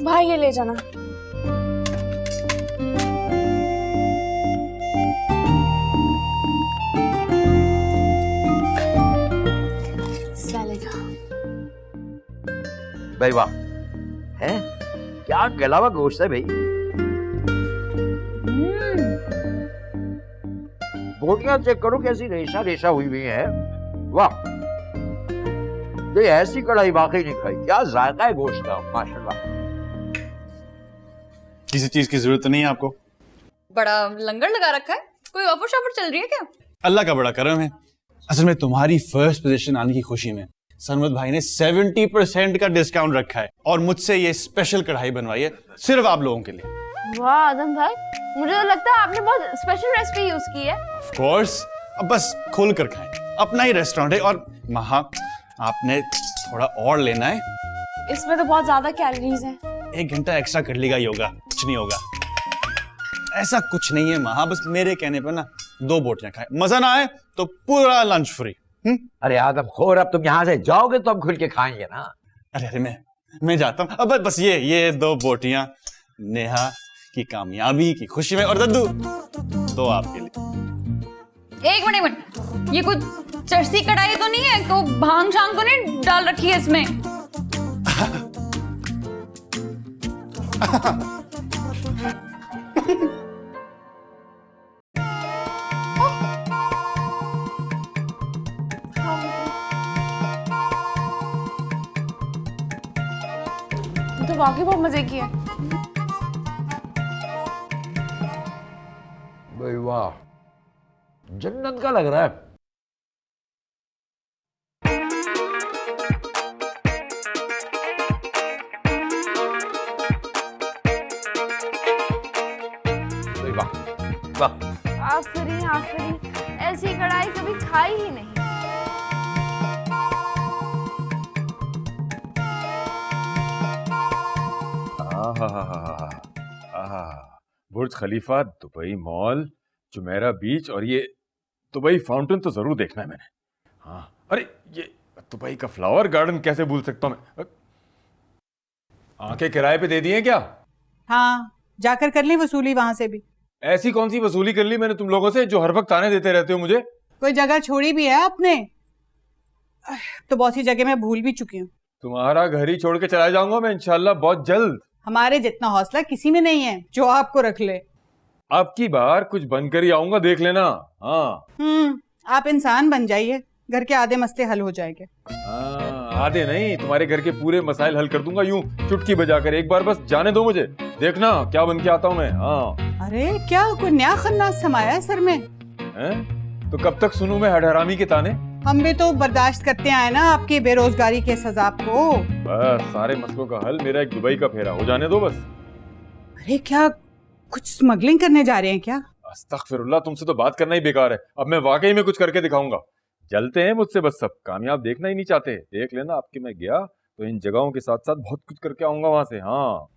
भाई ये ले जाना। भाई वाह, है क्या गला हुआ गोश्त है भाई। बोटियां चेक करो कैसी रेशा रेशा हुई हुई है। वाह, ये ऐसी कढ़ाई वाकई नहीं खाई। क्या जायका है गोश्त का, माशाल्लाह। किसी चीज की जरूरत नहीं है आपको? बड़ा लंगर लगा रखा है, कोई ऑफर शॉफर चल रही है क्या? अल्लाह का बड़ा करम है। असल में तुम्हारी फर्स्ट पोजीशन आने की खुशी में सरमद भाई ने 70% का डिस्काउंट रखा है और मुझसे ये स्पेशल कढ़ाई बनवाई है सिर्फ आप लोगों के लिए। वाह आदम भाई, मुझे तो लगता है आपने बहुत स्पेशल रेसिपी यूज की है। ऑफ कोर्स, अब बस खोल कर खाएं, अपना ही रेस्टोरेंट है। और महा, आपने थोड़ा और लेना है। इसमें तो बहुत ज्यादा कैलोरीज हैं। 1 घंटा एक्स्ट्रा कर लेगा योगा, कुछ नहीं होगा। ऐसा कुछ नहीं है महा, बस मेरे कहने पर ना 2 बोटियां खाए, मजा ना आए तो पूरा लंच फ्री। अरे आदम खोर, अब तुम यहाँ से जाओगे तो हम खुल के खाएंगे ना। अरे अरे मैं जाता हूँ। अब बस ये 2 बोटियां नेहा की कामयाबी की खुशी में, और दद्दू 2 आपके लिए। एक मिनट, ये कुछ चरसी कढ़ाई तो नहीं है? तो भांग शांग तो नहीं डाल रखी है इसमें? तो वाकई बहुत मजे की है। भाई वाह, जन्नत का लग रहा है। वाह, आफरी ऐसी कढ़ाई कभी खाई ही नहीं। बुर्ज खलीफा, दुबई मॉल, जुमेरा बीच और ये दुबई फाउंटेन तो जरूर देखना है मैंने। हाँ, अरे ये दुबई का फ्लावर गार्डन कैसे भूल सकता हूँ मैं। आंखें किराए पे दे दी हैं क्या? हाँ, जाकर कर ली वसूली वहां से भी। ऐसी कौन सी वसूली कर ली मैंने तुम लोगों से जो हर वक्त ताने देते रहते हो मुझे? कोई जगह छोड़ी भी है आपने? तो बहुत सी जगह मैं भूल भी चुकी हूँ। तुम्हारा घर ही छोड़ के चला जाऊंगा मैं इंशाल्लाह बहुत जल्द। हमारे जितना हौसला किसी में नहीं है जो आपको रख ले। अब की बार कुछ बनकर ही आऊंगा, देख लेना। हाँ, आप इंसान बन जाइए, घर के आधे मसले हल हो जाएंगे। आधे नहीं, तुम्हारे घर के पूरे मसाइल हल कर दूंगा यूं चुटकी बजाकर। एक बार बस जाने दो मुझे, देखना क्या बन के आता हूँ मैं। हाँ। अरे क्या कोई नया खन्नास समाया है सर में? तो कब तक सुनूं मैं हडहरामी के ताने? हम भी तो बर्दाश्त करते आए ना आपकी बेरोजगारी के सजाब को। बस सारे मसलों का हल मेरा एक दुबई का फेरा हो जाने दो बस। अरे क्या कुछ स्मगलिंग करने जा रहे हैं क्या? अस्तगफिरुल्लाह, तुमसे तो बात करना ही बेकार है। अब मैं वाकई में कुछ करके दिखाऊंगा। जलते हैं मुझसे बस सब, कामयाब देखना ही नहीं चाहते। देख लेना, आपके मैं गया तो इन जगहों के साथ साथ बहुत कुछ करके आऊंगा वहां से। हाँ,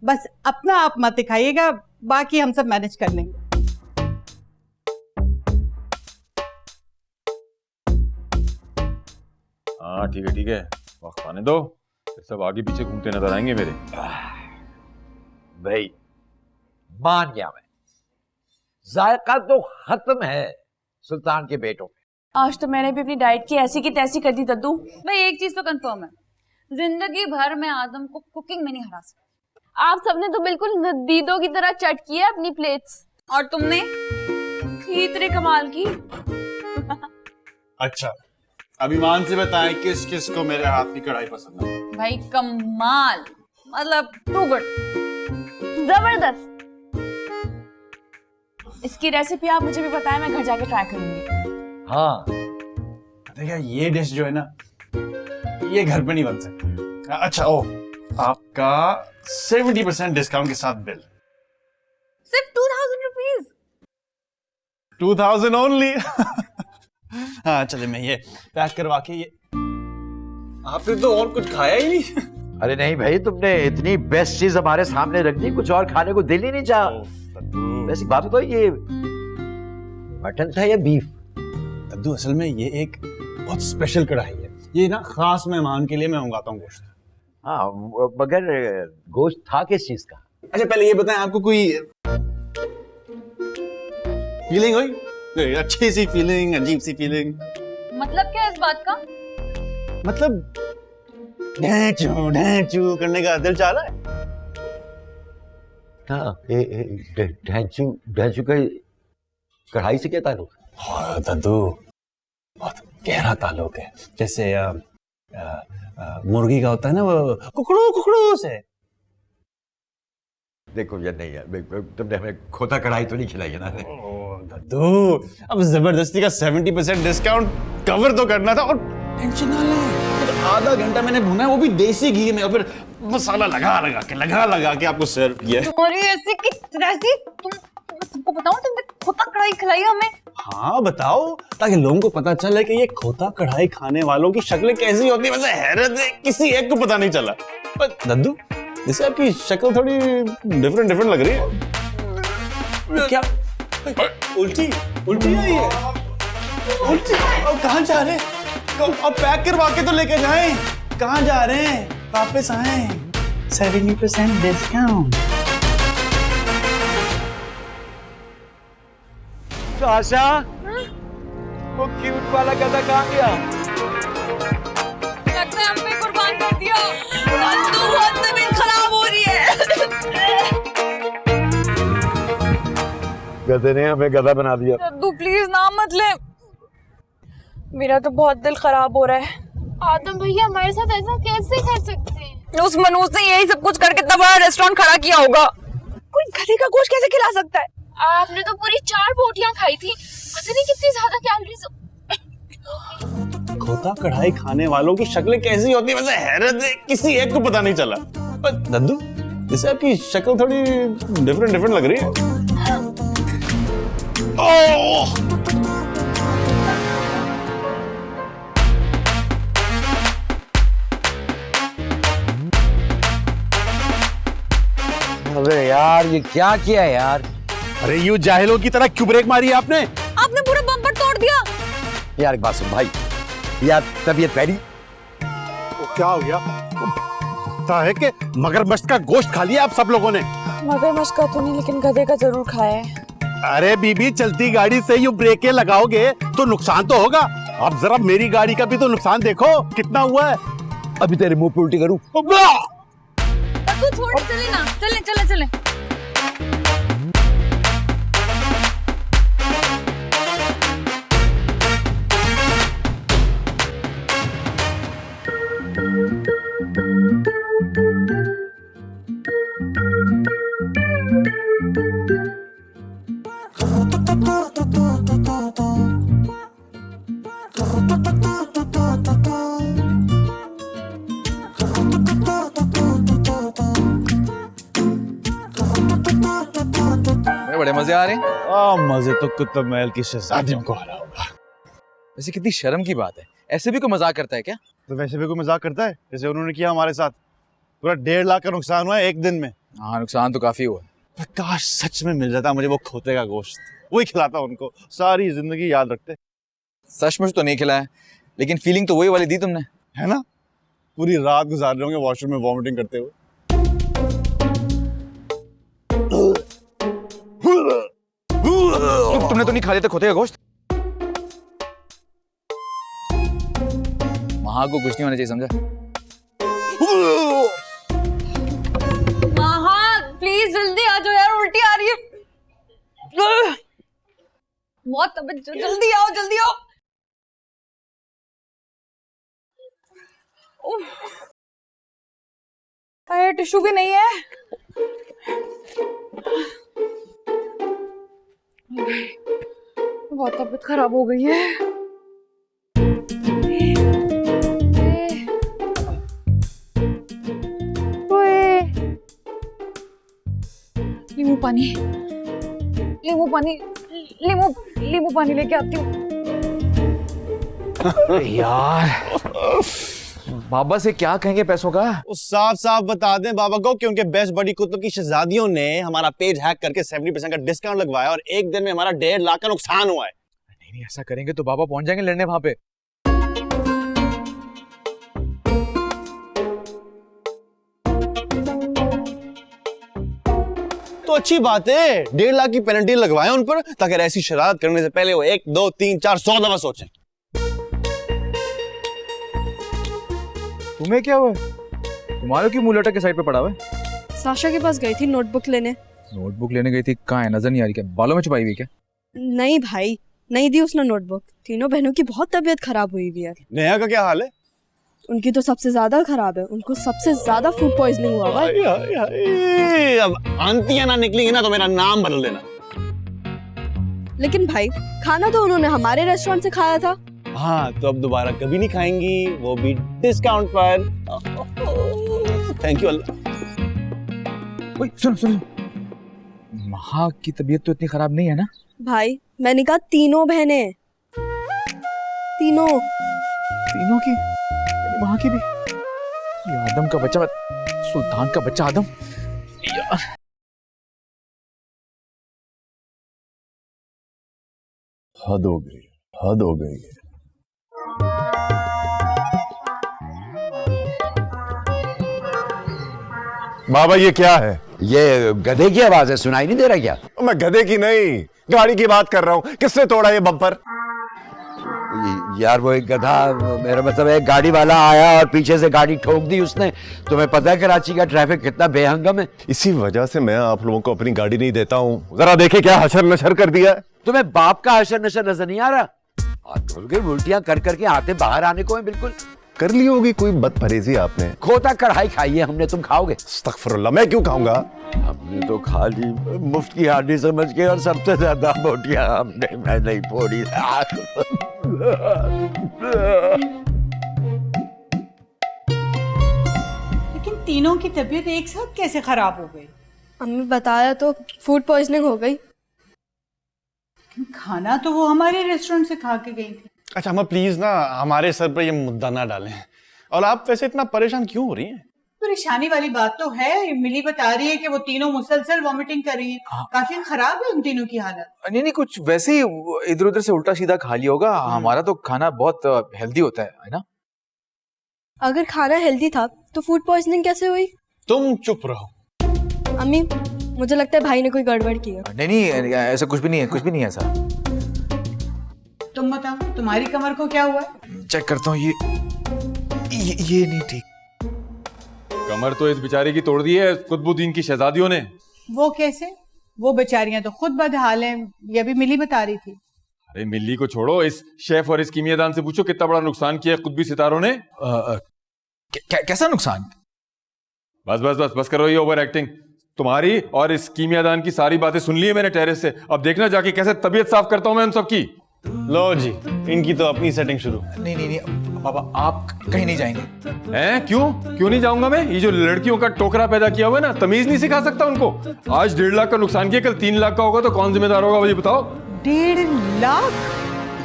बस अपना आप मत दिखाइएगा, बाकी हम सब मैनेज कर लेंगे। हाँ ठीक है, वक्त आने दो। सब आगे पीछे घूमते नजर आएंगे मेरे। भाई मान गया मैं, जायका तो खत्म है सुल्तान के बेटों में। आज तो मैंने भी अपनी डाइट की ऐसी की तैसी कर दी दद्दू। भाई एक चीज तो कंफर्म है, जिंदगी भर में आदम को कुकिंग में नहीं हरा सकता। आप सबने तो बिल्कुल दीदों की तरह चट की है अपनी प्लेट्स। और तुमने इतने कमाल की। अच्छा, अभिमान से बताएं किस किस को मेरे हाथ की कढ़ाई पसंद है। भाई कमाल, मतलब टू गुड, जबरदस्त। इसकी रेसिपी आप मुझे भी बताएं, मैं घर जाके ट्राई करूंगी। हाँ देखिए ये डिश जो है ना, ये घर पे नहीं बन सकती। अच्छा ओ, आपका 70% डिस्काउंट के साथ बिल। सिर्फ 2000 रुपीज? 2000 ओनली। हाँ चले, मैं ये पैक करवा के ये, आपने तो और कुछ खाया ही नहीं। अरे नहीं भाई, तुमने इतनी बेस्ट चीज हमारे सामने रख दी, कुछ और खाने को दिल ही नहीं चाहा। वैसे बात तो ये मटन था या बीफ? दद्दू असल में ये एक बहुत स्पेशल कढ़ाई है, ये ना खास मेहमान के लिए मैं मंगाता हूँ गोश्त। हाँ मगर गोश्त था किस चीज का? अच्छा पहले ये बताएं, आपको कोई फीलिंग हुई? कोई अच्छी सी फीलिंग, अजीब सी फीलिंग? मतलब क्या है इस बात का? मतलब ढैंचू करने का दिल चाह रहा है? हाँ, ढैंचू का कढ़ाई से क्या ताल्लुक? हाँ दद्दू, बहुत गहरा ताल्लुक है। जैसे मुर्गी का होता है ना वो कुकड़ू कुकड़ू से। देखो यार, नहीं यार, तुमने हमें खोता कढ़ाई तो नहीं खिलाई है ना? दद्दू, अब जबरदस्ती का 70% डिस्काउंट कवर तो करना था। और टेंशन ना लें, तो आधा घंटा मैंने भुना है, वो भी देसी घी में, और फिर मसाला लगा के आपको सर्व किया। तुम्हारी ऐसी की तैसी, तुम सबको बताओ तुमने खोता कढ़ाई खिलाई हमें। हाँ बताओ, ताकि लोगों को पता चले कि ये खोता कढ़ाई खाने वालों की शक्लें कैसी होती है। वैसे हैरत है, किसी एक को पता नहीं चला। पर दद्दू, जैसे आपकी शक्ल थोड़ी डिफरेंट लग रही है। क्या उल्टी आई है? उल्टी? अब कहाँ जा रहे हैं? अब पैक करवा के तो लेके जाएं। कहाँ जा रहे हैं? वापस आए। 70% डिस्काउंट। तो आशा, वो क्यूट वाला गधा कहाँ गया? लगता है हम पे कुर्बान कर दिया। तू बहुत तबीयत खराब हो रही है। गधे ने हमें गधा बना दिया। दद्दू प्लीज नाम मत ले, मेरा तो बहुत दिल खराब हो रहा है। आदम भैया हमारे साथ ऐसा कैसे कर सकते हैं? उस मनोज ने यही सब कुछ करके इतना बड़ा रेस्टोरेंट खड़ा किया होगा। कोई गधे का गोश्त कैसे खिला सकता है? आपने तो पूरी 4 बोटियां खाई थी, पता नहीं कितनी ज्यादा कैलोरीज। खोता कढ़ाई खाने वालों की शक्लें कैसी होती है। वैसे हैरत है, किसी एक को पता नहीं चला। पर दद्दू, जैसे आपकी शक्ल थोड़ी डिफरेंट लग रही है। ओह! अबे यार, ये क्या किया यार? अरे यूं जाहिलों की तरह क्यों ब्रेक मारी आपने? आपने पूरा बम्पर तोड़ दिया। यार एक बात सुन भाई, यार तबीयत पैरी। क्या हो गया? पता है कि मगरमच्छ का गोश्त खा लिया आप सब लोगों ने? मगरमच्छ का तो नहीं, लेकिन गधे का जरूर खाया है। अरे बीबी, चलती गाड़ी से यूं ब्रेकें लगाओगे तो नुकसान तो होगा। अब जरा मेरी गाड़ी का भी तो नुकसान देखो कितना हुआ है। अभी तेरे मुंह पे उल्टी करूं? तू छोड़, चले ना, चले। बड़े मजे आ रहे हैं। मजे तो कुतुब महल की शहजादियों को आ रहा होगा। वैसे कितनी शर्म की बात है, ऐसे भी कोई मजाक करता है क्या? तो वैसे भी कोई मजाक करता है, जैसे उन्होंने किया हमारे साथ। पूरा 1.5 लाख का नुकसान हुआ है एक दिन में। हाँ, नुकसान तो काफी हुआ। काश सच में मिल जाता मुझे वो खोते का गोश्त, वही खिलाता उनको, सारी जिंदगी याद रखते। सचमुच तो नहीं खिलाया, लेकिन फीलिंग तो वही वाली दी तुमने, है ना? पूरी रात गुजार रहे होंगे वॉशरूम में वॉमिटिंग करते हुए। तुमने तो नहीं खा लिया था खोते का गोश्त? महा को कुछ नहीं होना चाहिए, समझा? महा प्लीज जल्दी आ जाओ यार, उल्टी आ रही है। बहुत तबीयत, जल्दी आओ जल्दी आओ। अरे टिश्यू भी नहीं है। बहुत तबीयत खराब हो गई है। नींबू पानी, नींबू पानी, नींबू पानी लेके आती हूँ। यार बाबा से क्या कहेंगे पैसों का? साफ साफ बता दें बाबा को कि उनके बेस्ट बड़ी कुतुब की शहजादियों ने हमारा पेज हैक करके 70% का डिस्काउंट लगवाया और एक दिन में हमारा 1.5 लाख का नुकसान हुआ है। नहीं ऐसा करेंगे तो बाबा पहुंच जाएंगे लड़ने वहां पे। तो अच्छी बात है, 1.5 लाख की पेनल्टी लगवाएं उन पर, ताकि ऐसी शरारत करने से पहले वो 1, 2, 3, 4, 100 दफा सोचें। तुम्हें क्या हुआ? तुम्हारे क्यों मुंह लटक के साइड पे पड़ा हुआ है? साशा के पास गई थी नोटबुक लेने। नोटबुक लेने गई थी? कहाँ है, नजर नहीं आ रही? क्या बालों में छुपाई हुई क्या? नहीं भाई, नहीं दी उसने नोटबुक। तीनों बहनों की बहुत तबीयत खराब हुई हुई है। नेहा का क्या हाल है? उनकी तो सबसे ज्यादा खराब है, उनको सबसे ज्यादा फूड पॉइजनिंग हुआ हुआ है। अब आंटियां ना निकलेंगी ना तो मेरा नाम बदल देना। लेकिन भाई खाना तो उन्होंने हमारे रेस्टोरेंट से खाया था। हाँ तो अब दोबारा कभी नहीं खाएंगी, वो भी डिस्काउंट पर। थैंक यू अल्लाह। सुनो, महा की तबीयत तो इतनी खराब नहीं है ना? भाई मैंने कहा तीनों बहनें, तीनों की, महा की भी। ये आदम का बच्चा, सुल्तान का बच्चा आदम। हद हो गई, हद हो गई है। बाबा ये क्या है? ये गधे की आवाज है, सुनाई नहीं दे रहा क्या? मैं गधे की नहीं, गाड़ी की बात कर रहा हूँ। किसने तोड़ा ये बम्पर? यार वो एक गधा, मेरा मतलब है गाड़ी वाला आया और पीछे से गाड़ी ठोक दी उसने। तुम्हें पता है कराची का ट्रैफिक कितना बेहंगम है? इसी वजह से मैं आप लोगों को अपनी गाड़ी नहीं देता हूँ। जरा देखे क्या हशर नशर कर दिया है। तुम्हें बाप का हशर नशर नजर नहीं आ रहा? उल्टियां कर करके आते बाहर आने को है बिल्कुल। कर ली होगी कोई बदपरहेजी आपने। खोता कढ़ाई खाई है हमने, तुम खाओगे? अस्तगफुरुल्लाह, मैं क्यों खाऊंगा? हमने तो खा ली मुफ्त की हांडी समझ के, और सबसे ज्यादा बोटियां हमने, मैं नहीं फोड़ी। लेकिन तीनों की तबीयत एक साथ कैसे खराब हो गई? अम्मी बताया तो फूड पॉइजनिंग हो गई। खाना तो वो हमारे रेस्टोरेंट से खा के गई थी। अच्छा अम्मा प्लीज ना हमारे सर पर ये मुद्दा ना डालें। और आप वैसे इतना परेशान क्यों हो रही हैं? परेशानी वाली बात तो है, मिली बता रही है कि वो तीनों मुसलसल वॉमिटिंग कर रही हैं। काफी खराब है उन तीनों की हालत। नहीं कुछ वैसे ही इधर उधर से उल्टा सीधा खा लिया होगा। हमारा तो खाना बहुत हेल्दी होता है ना? अगर खाना हेल्दी था तो फूड पॉइजनिंग कैसे हुई? तुम चुप रहो। अम्मी मुझे लगता है भाई ने कोई गड़बड़ की है। नहीं ऐसा कुछ भी नहीं है, कुछ भी नहीं है ऐसा। तुम बताओ तुम्हारी कमर को क्या हुआ? चेक करता हूँ। ये नहीं ठीक। कमर तो इस बेचारे की तोड़ दी है कुतुबुद्दीन की शहजादियों ने। वो कैसे? वो बेचारियां तो खुद बदहाल हैं, ये भी मिली बता रही थी। अरे मिल्ली को छोड़ो, इस शेफ और इस कीमियादान से पूछो कितना बड़ा नुकसान किया कुतुबी सितारों ने। कैसा नुकसान? बस करो ये ओवर एक्टिंग। तुम्हारी और इस कीमियादान की सारी बातें सुन ली है मैंने टेरेस से। अब देखना जाके कैसे तबीयत साफ करता हूं मैं उन सबकी। लो जी, इनकी तो अपनी सेटिंग शुरू। नहीं बाबा आप कहीं नहीं जाएंगे। हैं? क्यों नहीं जाऊंगा मैं? ये जो लड़कियों का टोकरा पैदा किया हुआ है ना, तमीज नहीं सिखा सकता उनको। आज 1.5 लाख का नुकसान किया, कल 3 लाख का होगा तो कौन जिम्मेदार होगा मुझे बताओ? 1.5 लाख?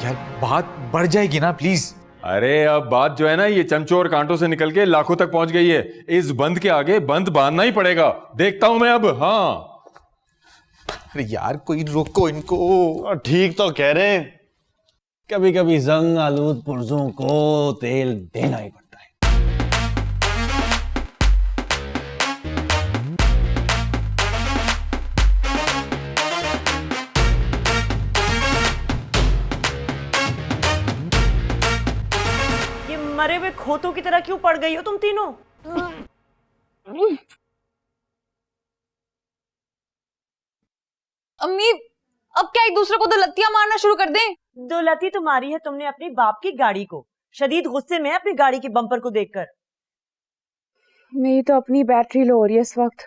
यार बात बढ़ जाएगी ना प्लीज। अरे अब बात जो है ना, ये चमचों और कांटों से निकल के लाखों तक पहुंच गई है। इस बंद के आगे बंद बांधना ही पड़ेगा। देखता हूं मैं अब। हाँ अरे यार कोई रोको इनको। ठीक तो कह रहे हैं, कभी कभी जंग आलूद पुर्जों को तेल देना ही पड़ता है। खोतों की तरह क्यों पड़ गई हो तुम तीनों? अम्मी अब क्या एक दूसरे को तो लत्तियां मारना शुरू कर दें? दो लती तो मारी है तुमने अपनी बाप की गाड़ी को। शदीद गुस्से में अपनी गाड़ी के बम्पर को देखकर। मेरी तो अपनी बैटरी लो हो रही है इस वक्त,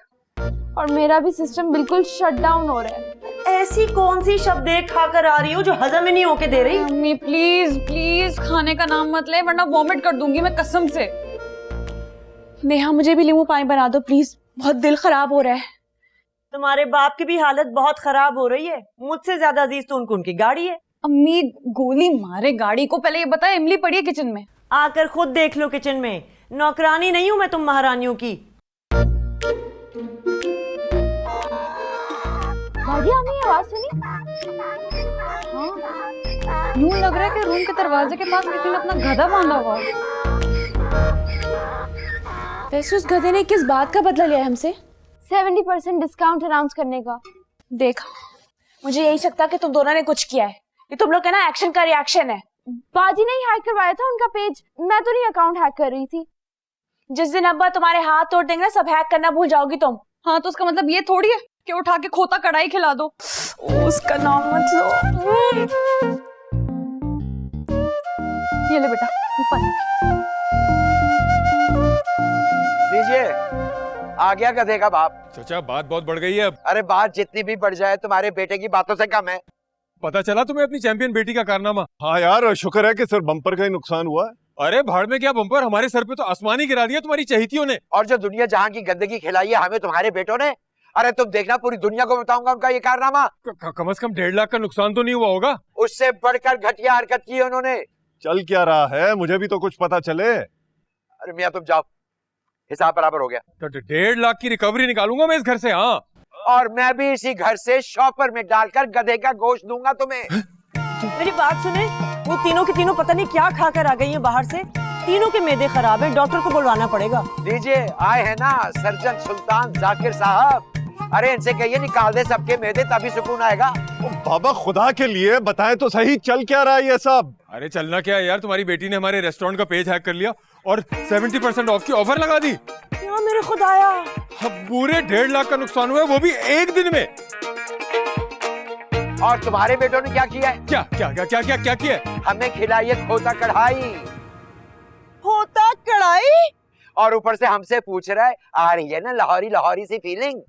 और मेरा भी सिस्टम बिल्कुल शट डाउन हो रहा है। ऐसी कौन सी शब्द खाकर आ रही हो जो हजम ही नहीं होके दे रही? अम्मी प्लीज प्लीज खाने का नाम मत ले, वरना वॉमिट कर दूंगी मैं कसम से। नेहा मुझे भी नींबू पानी बना दो प्लीज, बहुत दिल खराब हो रहा है। तुम्हारे बाप की भी हालत बहुत खराब हो रही है। मुझसे ज्यादा अजीज तो उनकी गाड़ी है। अम्मी गोली मारे गाड़ी को, पहले ये बताए इमली पड़ी है किचन में? आकर खुद देख लो किचन में। नौकरानी नहीं हूं मैं तुम महारानियों की। भाभी आपने आवाज सुनी? हाँ, यूं लग रहा है कि रूम के दरवाजे के पास किसी ने अपना गधा बांधा हुआ है। वैसे उस गधे ने किस बात का बदला लिया है हमसे? 70% डिस्काउंट अनाउंस करने का। देख, मुझे यही लगता कि तुम दोनों ने कुछ किया है। ये तुम लोग का ना एक्शन का रिएक्शन है। बाजी ने ही हैक करवाया था उनका पेज, मैं तो नहीं अकाउंट हैक कर रही थी। जिस दिन अब्बा तुम्हारे हाथ तोड़ देंगे ना, सब हैक करना भूल जाओगी तुम। हाँ तो उसका मतलब ये थोड़ी है कि उठा के खोता कढ़ाई खिला दो। उसका नाम मत लो। ये ले बेटा, ऊपर लीजिए, आ गया गधे का बाप। चाचा बात बहुत बढ़ गई है अब। अरे बात जितनी भी बढ़ जाए तुम्हारे बेटे की बातों से कम है। पता चला तुम्हें अपनी चैंपियन बेटी का कारनामा? हाँ यार, शुक्र है कि सिर्फ बम्पर का ही नुकसान हुआ है। अरे भाड़ में क्या बम्पर, हमारे सर पे तो आसमान ही गिरा दिया तुम्हारी चहेतियों ने। और जो दुनिया जहां की गंदगी खिलाई है हमें तुम्हारे बेटों ने। अरे तुम देखना, पूरी दुनिया को बताऊंगा उनका ये कारनामा। कम से कम 1.5 लाख का नुकसान तो नहीं हुआ होगा? उससे बढ़कर घटिया हरकत की है उन्होंने। चल क्या रहा है, मुझे भी तो कुछ पता चले। अरे मियाँ तुम जाओ, हिसाब बराबर हो गया। तो 1.5 लाख की रिकवरी निकालूंगा मैं इस घर से। हाँ, और मैं भी इसी घर से शॉपर में डालकर गधे का गोश्त दूंगा तुम्हें। मेरी बात सुने, वो तीनों की तीनों पता नहीं क्या खाकर आ गई हैं बाहर से। तीनों के मैदे खराब है, डॉक्टर को बुलवाना पड़ेगा। लीजिए, आए हैं ना सर्जन सुल्तान जाकिर साहब। अरे इनसे कहिए निकाल दे सबके मैदे, तभी सुकून आएगा। ओ बाबा खुदा के लिए बताएं तो सही, चल क्या रहा है ये सब? अरे चलना क्या है यार, तुम्हारी बेटी ने हमारे रेस्टोरेंट का पेज हैक कर लिया और 70% ऑफ की ऑफर लगा दी। क्या मेरे खुदाया, पूरे 1.5 लाख का नुकसान हुआ है, वो भी एक दिन में। और तुम्हारे बेटों ने क्या किया है? क्या क्या क्या क्या क्या क्या किया है? हमें खिलाई है खोता कढ़ाई। खोता कढ़ाई? और ऊपर से हमसे पूछ रहा है, आ रही है ना लाहौरी लाहौरी सी फीलिंग?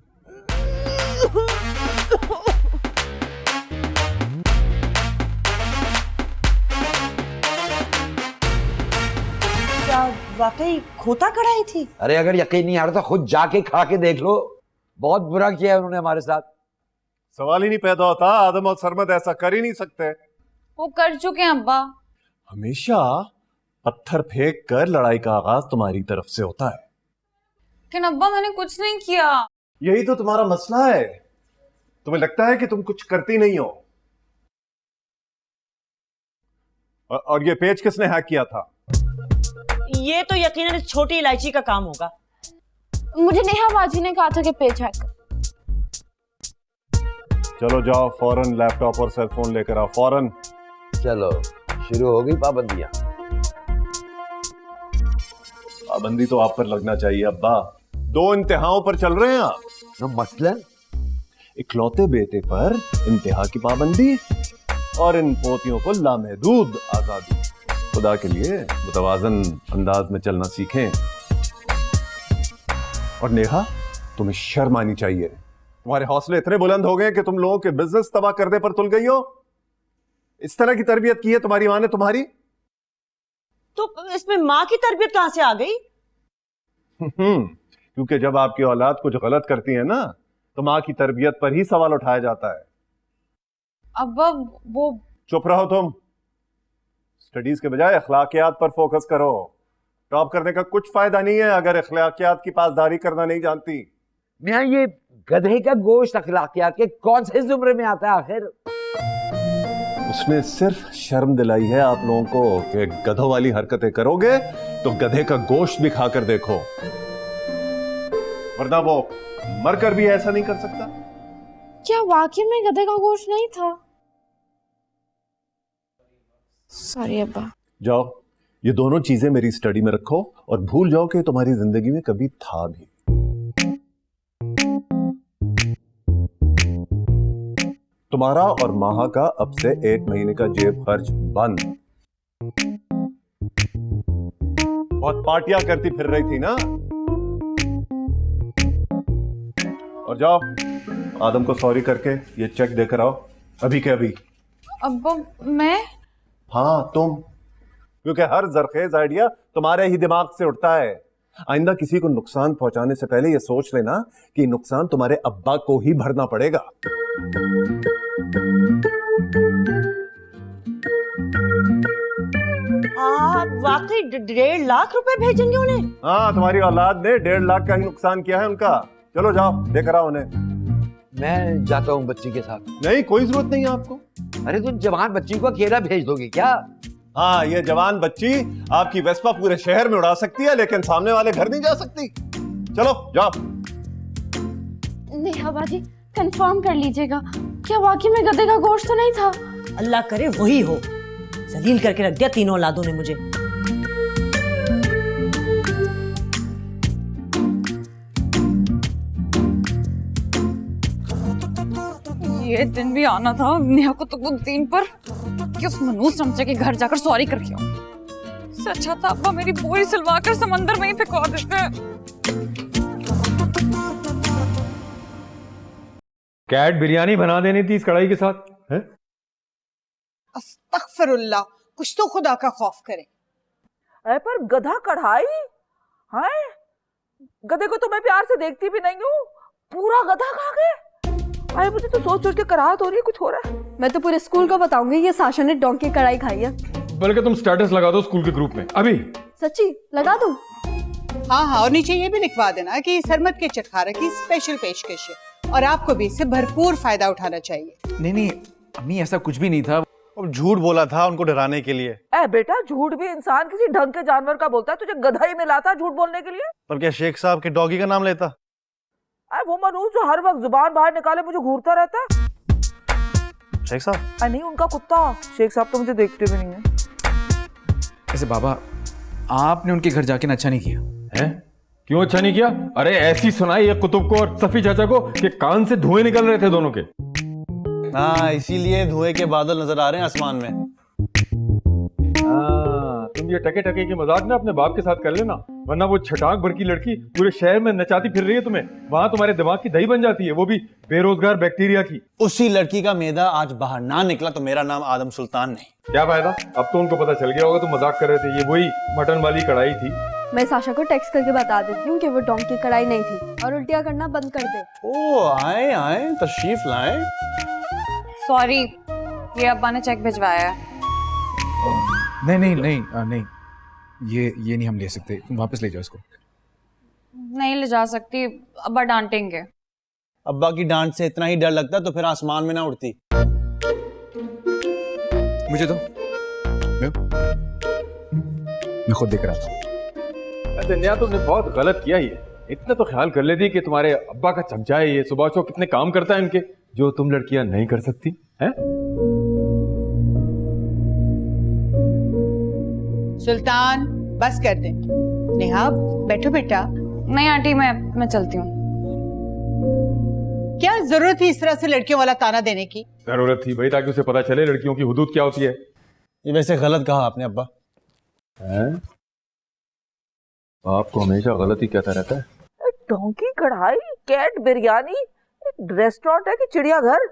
क्या वाकई खोता कढ़ाई थी? अरे अगर यकीन नहीं आ रहा तो खुद जाके खा के देख लो। बहुत बुरा किया है उन्होंने हमारे साथ। सवाल ही नहीं पैदा होता, आदम और सरमद ऐसा कर ही नहीं सकते। वो कर चुके हैं अब्बा। हमेशा पत्थर फेंक कर लड़ाई का आगाज तुम्हारी तरफ से होता है। लेकिन अब्बा मैंने कुछ नहीं किया। यही तो तुम्हारा मसला है, तुम्हें लगता है कि तुम कुछ करती नहीं हो। और ये पेज किसने हैक किया था? ये तो यकीनन इस छोटी इलायची का काम होगा। मुझे नेहा बाजी ने कहा था कि पेज हैक। चलो जाओ, फौरन लैपटॉप और सेल फोन लेकर आओ, फौरन। चलो शुरू हो गई पाबंदियां। पाबंदी तो आप पर लगना चाहिए अब्बा, 2 इंतहाओं पर चल रहे हैं आप। मसलन इकलौते बेटे पर इंतहा की पाबंदी और इन पोतियों को लामहदूद आजादी। खुदा के लिए मुतवाजन अंदाज में चलना सीखें। और नेहा, तुम्हें शर्म आनी चाहिए। तुम्हारे हौसले इतने बुलंद हो गए कि तुम लोगों के बिजनेस तबाह करने पर तुल गई हो। इस तरह की तरबियत की है तुम्हारी माँ ने तुम्हारी। तो इसमें माँ की तरबियत कहां से आ गई? क्योंकि जब आपकी औलाद कुछ गलत करती है ना, तो माँ की तरबियत पर ही सवाल उठाया जाता है। अब्बा वो चुप रहो तुम। स्टडीज के बजाय अखलाकियात पर फोकस करो। टॉप करने का कुछ फायदा नहीं है अगर अखलाकियात की पासदारी करना नहीं जानती। मियां ये गधे का गोश्त अखलाकियात के कौन से जुमरे में आता है आखिर? उसने सिर्फ शर्म दिलाई है आप लोगों को कि गधों वाली हरकतें करोगे तो गधे का गोश्त भी खाकर देखो, वरना वो मरकर भी ऐसा नहीं कर सकता। क्या वाकई में गधे का गोश्त नहीं था? सॉरी अब्बा। जाओ ये दोनों चीजें मेरी स्टडी में रखो और भूल जाओ कि तुम्हारी जिंदगी में कभी था भी। तुम्हारा और माहा का अब से 1 महीने का जेब खर्च बंद। बहुत पार्टियां करती फिर रही थी ना। और जाओ आदम को सॉरी करके ये चेक देकर आओ, अभी के अभी। अब मैं? हाँ तुम, क्योंकि हर जरखेज आइडिया तुम्हारे ही दिमाग से उठता है। आइंदा किसी को नुकसान पहुंचाने से पहले ये सोच लेना कि नुकसान तुम्हारे अब्बा को ही भरना पड़ेगा। वाकई 1.5 लाख रुपए भेजेंगे उन्हें? हाँ, तुम्हारी औलाद ने 1.5 लाख का ही नुकसान किया है उनका। चलो जाओ देकर आओ उन्हें। मैं जाता हूँ बच्ची के साथ। नहीं, कोई जरूरत नहीं है आपको। अरे तुम जवान बच्ची को अकेला भेज दोगे क्या? हाँ, ये जवान बच्ची आपकी वेस्पा पूरे शहर में उड़ा सकती है, लेकिन सामने वाले घर नहीं जा सकती। चलो जाओ। नेहा बाजी, कंफर्म कर लीजिएगा, क्या वाकई में गधे का गोश्त तो नहीं था? अल्लाह करे वही हो। जलील करके रख दिया तीनों औलादों ने मुझे। ये दिन भी आना था नेहा को तो कुछ दिन पर कि उस मनूस चमचे के घर जाकर सॉरी करके आओ। इससे अच्छा था अब्बा मेरी बोरी सिलवा कर समंदर में ही फेंकवा देते। कैट बिरयानी बना देनी थी इस कढ़ाई के साथ है? अस्तगफिरुल्लाह, कुछ तो खुदा का खौफ करे। अरे पर गधा कढ़ाई है? गधे को तो मैं प्यार से देखती भी नहीं हूँ, पूरा गधा खा गए। अरे मुझे तो सोच सोच के कराहत हो रही है, कुछ हो रहा है। मैं तो पूरे स्कूल को बताऊंगी ये साशा ने डोंकी कढ़ाई खाई है। बल्कि तुम स्टेटस लगा दो स्कूल के ग्रुप में अभी। सच्ची लगा दूं? हाँ हाँ, और नीचे ये भी लिखवा देना कि सरमत के चटखारे की स्पेशल पेशकश है और आपको भी इससे भरपूर फायदा उठाना चाहिए। नहीं नहीं अम्मी, ऐसा कुछ भी नहीं था, झूठ बोला था उनको डराने के लिए। ए बेटा, झूठ भी इंसान किसी ढंग के जानवर का बोलता है, तुझे गधा ही मिला था झूठ बोलने के लिए? पर क्या शेख साहब के डॉगी का नाम लेता? अरे वो मनूस जो हर वक्त जुबान बाहर निकाले मुझे घूरता रहता है। शेख साहब? नहीं, उनका कुत्ता। शेख साहब तो मुझे देखते भी नहीं है। ऐसे बाबा, आपने उनके घर जाके अच्छा नहीं किया है? क्यों अच्छा नहीं किया? अरे ऐसी सुनाई है कुतुब को और सफी चाचा को कि कान से धुएं निकल रहे थे दोनों के। हाँ, इसीलिए धुएं के बादल नजर आ रहे हैं आसमान में। तुम ये टके टके के मजाक ना अपने बाप के साथ कर लेना, वरना वो छटाक भर की लड़की पूरे शहर में नचाती फिर रही है तुम्हें, वहां तुम्हारे दिमाग की दही बन जाती है, वो भी बेरोजगार बैक्टीरिया की। उसी लड़की का मैदा आज बाहर ना निकला तो मेरा नाम आदम सुल्तान नहीं। क्या फायदा, अब तो उनको पता चल गया होगा तुम मजाक कर रहे थे। ये वही मटन वाली कढ़ाई थी। मैं साशा को टेक्स्ट करके बता देती हूँ कि वो डोंकी कढ़ाई नहीं थी और उल्टियाँ करना बंद कर दे। ओ आए आए, तशरीफ लाए। सॉरी, ये अब्बा ने चेक भिजवाया है। नहीं नहीं नहीं नहीं, ये नहीं हम ले सकते, तुम वापस ले जाओ इसको। नहीं ले जा सकती, अब्बा डांटेंगे। अब्बा की डांट से इतना ही डर लगता तो फिर आसमान में ना उड़ती। मुझे तो मैं खुद देख रहा था। ऐसे नया तुमने बहुत गलत किया ये। इतना तो ख्याल कर लेती कि तुम्हारे अब्बा का चमचा है ये, सुबह को कितने काम करता है इनके, जो तुम लड़कियां नहीं कर सकती हैं? सुल्तान, बस कर दे। नेहा बैठो बेटा। नहीं आंटी, मैं चलती हूँ। क्या जरूरत थी इस तरह से लड़कियों वाला ताना देने की? जरूरत थी भाई, ताकि उसे पता चले लड़कियों की हुदूद क्या होती है। ये वैसे गलत कहा आपने अब्बा। आपको हमेशा गलत ही कहता रहता है। डोंकी कढ़ाई, कैट बिरयानी, रेस्टोरेंट है कि चिड़ियाघर?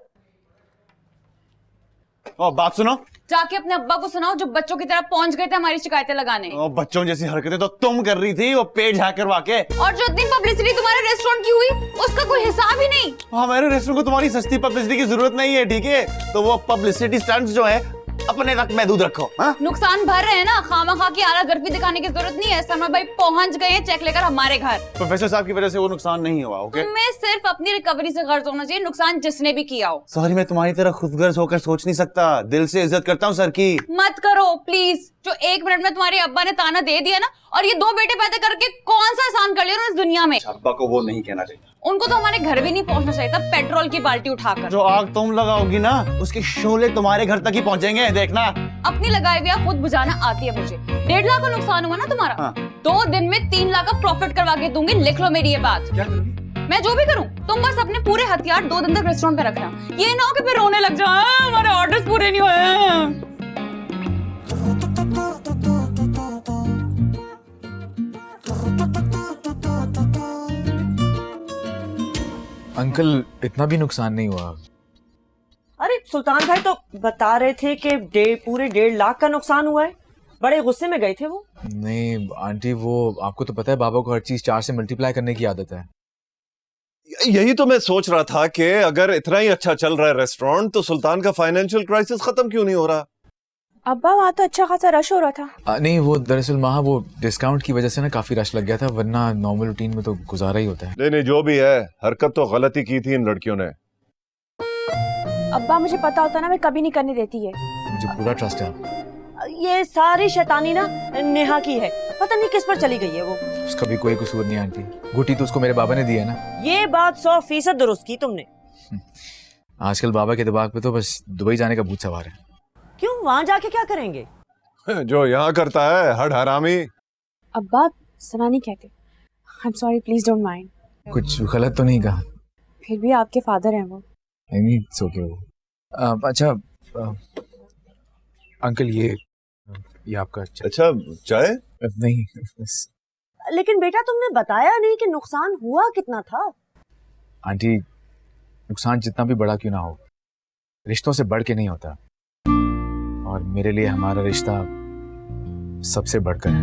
और बात सुनो, जाके अपने अब्बा को सुनाओ जो बच्चों की तरह पहुंच गए थे हमारी शिकायतें लगाने। और बच्चों जैसी हरकतें तो तुम कर रही थी, वो पेज हैक करवा के। और जो दिन पब्लिसिटी तुम्हारे रेस्टोरेंट की हुई उसका कोई हिसाब ही नहीं। हमारे रेस्टोरेंट को तुम्हारी सस्ती पब्लिसिटी की जरूरत नहीं है, ठीक है? तो वो पब्लिसिटी स्टंट्स जो है अपने तक महदूद रखो। हाँ? नुकसान भर रहे हैं ना, खामा की आला गर्फी दिखाने की जरूरत नहीं है। सलमान भाई पहुंच गए हैं चेक लेकर हमारे घर। प्रोफेसर साहब की वजह से वो नुकसान नहीं हुआ, ओके? तुम्हें सिर्फ अपनी रिकवरी से गर्ज होना चाहिए, नुकसान जिसने भी किया हो। सॉरी, मैं तुम्हारी तरह खुदगर्ज होकर सोच नहीं सकता, दिल से इज्जत करता हूँ सर की। मत करो प्लीज, जो 1 मिनट में तुम्हारे अब्बा ने ताना दे दिया ना, और ये 2 बेटे पैदा करके कौन सा एहसान कर लिया इस दुनिया में। अब्बा को वो नहीं कहना चाहिए। उनको तो हमारे घर भी नहीं पहुंचना चाहिए था पेट्रोल की बाल्टी उठाकर। जो आग तुम लगाओगी ना उसके शोले तुम्हारे घर तक ही पहुंचेंगे, देखना। अपनी लगाई हुई आग खुद बुझाना आती है मुझे। 1.5 लाख का नुकसान हुआ ना तुम्हारा, 2 दिन में 3 लाख का प्रॉफिट करवा के दूंगी, लिख लो मेरी ये बात। क्या करोगी? मैं जो भी करूं, तुम बस अपने पूरे हथियार 2 दिन तक रेस्टोरेंट पे रखना। ये ना हो कि फिर रोने लग जाओ, हमारे ऑर्डर्स पूरे नहीं हुए। अंकल इतना भी नुकसान नहीं हुआ। अरे सुल्तान भाई तो बता रहे थे कि पूरे 1.5 लाख का नुकसान हुआ है। बड़े गुस्से में गए थे वो। नहीं आंटी, वो आपको तो पता है बाबा को हर चीज 4 से मल्टीप्लाई करने की आदत है। यही तो मैं सोच रहा था कि अगर इतना ही अच्छा चल रहा है रेस्टोरेंट तो सुल्तान का फाइनेंशियल क्राइसिस खत्म क्यों नहीं हो रहा? अब्बा वहाँ तो अच्छा खासा रश हो रहा था। नहीं वो दरअसल वहाँ वो डिस्काउंट की वजह से ना काफी रश लग गया था, वरना नॉर्मल रूटीन में तो गुजारा ही होता है। नहीं जो भी है, हरकत तो गलती की थी इन लड़कियों ने। अब्बा मुझे पता होता ना मैं कभी नहीं करने देती है। मुझे पूरा ट्रस्ट है आप। ये सारी शैतानी ना नेहा की है, पता नहीं किस पर चली गई है वो। उसका भी कोई कसूर नहीं आंटी, गुटी तो उसको मेरे बाबा ने दी है ना। ये बात 100% दुरुस्त की तुमने। आजकल बाबा के दिमाग पे तो बस दुबई जाने का भूत सवार है। क्यों, वहाँ जाके क्या करेंगे? जो यहाँ करता है हड हरामी। अब्बा सना नहीं कहते। I am sorry, please don't mind. कुछ गलत तो नहीं कहा? फिर भी आपके फादर हैं वो। नहीं इट्स ओके वो। अच्छा अंकल ये आपका अच्छा चाय? नहीं बस। लेकिन बेटा तुमने बताया नहीं कि नुकसान हुआ कितना था। आंटी नुकसान जितना भी बड़ा क्यों ना हो, रिश्तों से बढ़ के नहीं होता, और मेरे लिए हमारा रिश्ता सबसे बढ़कर है।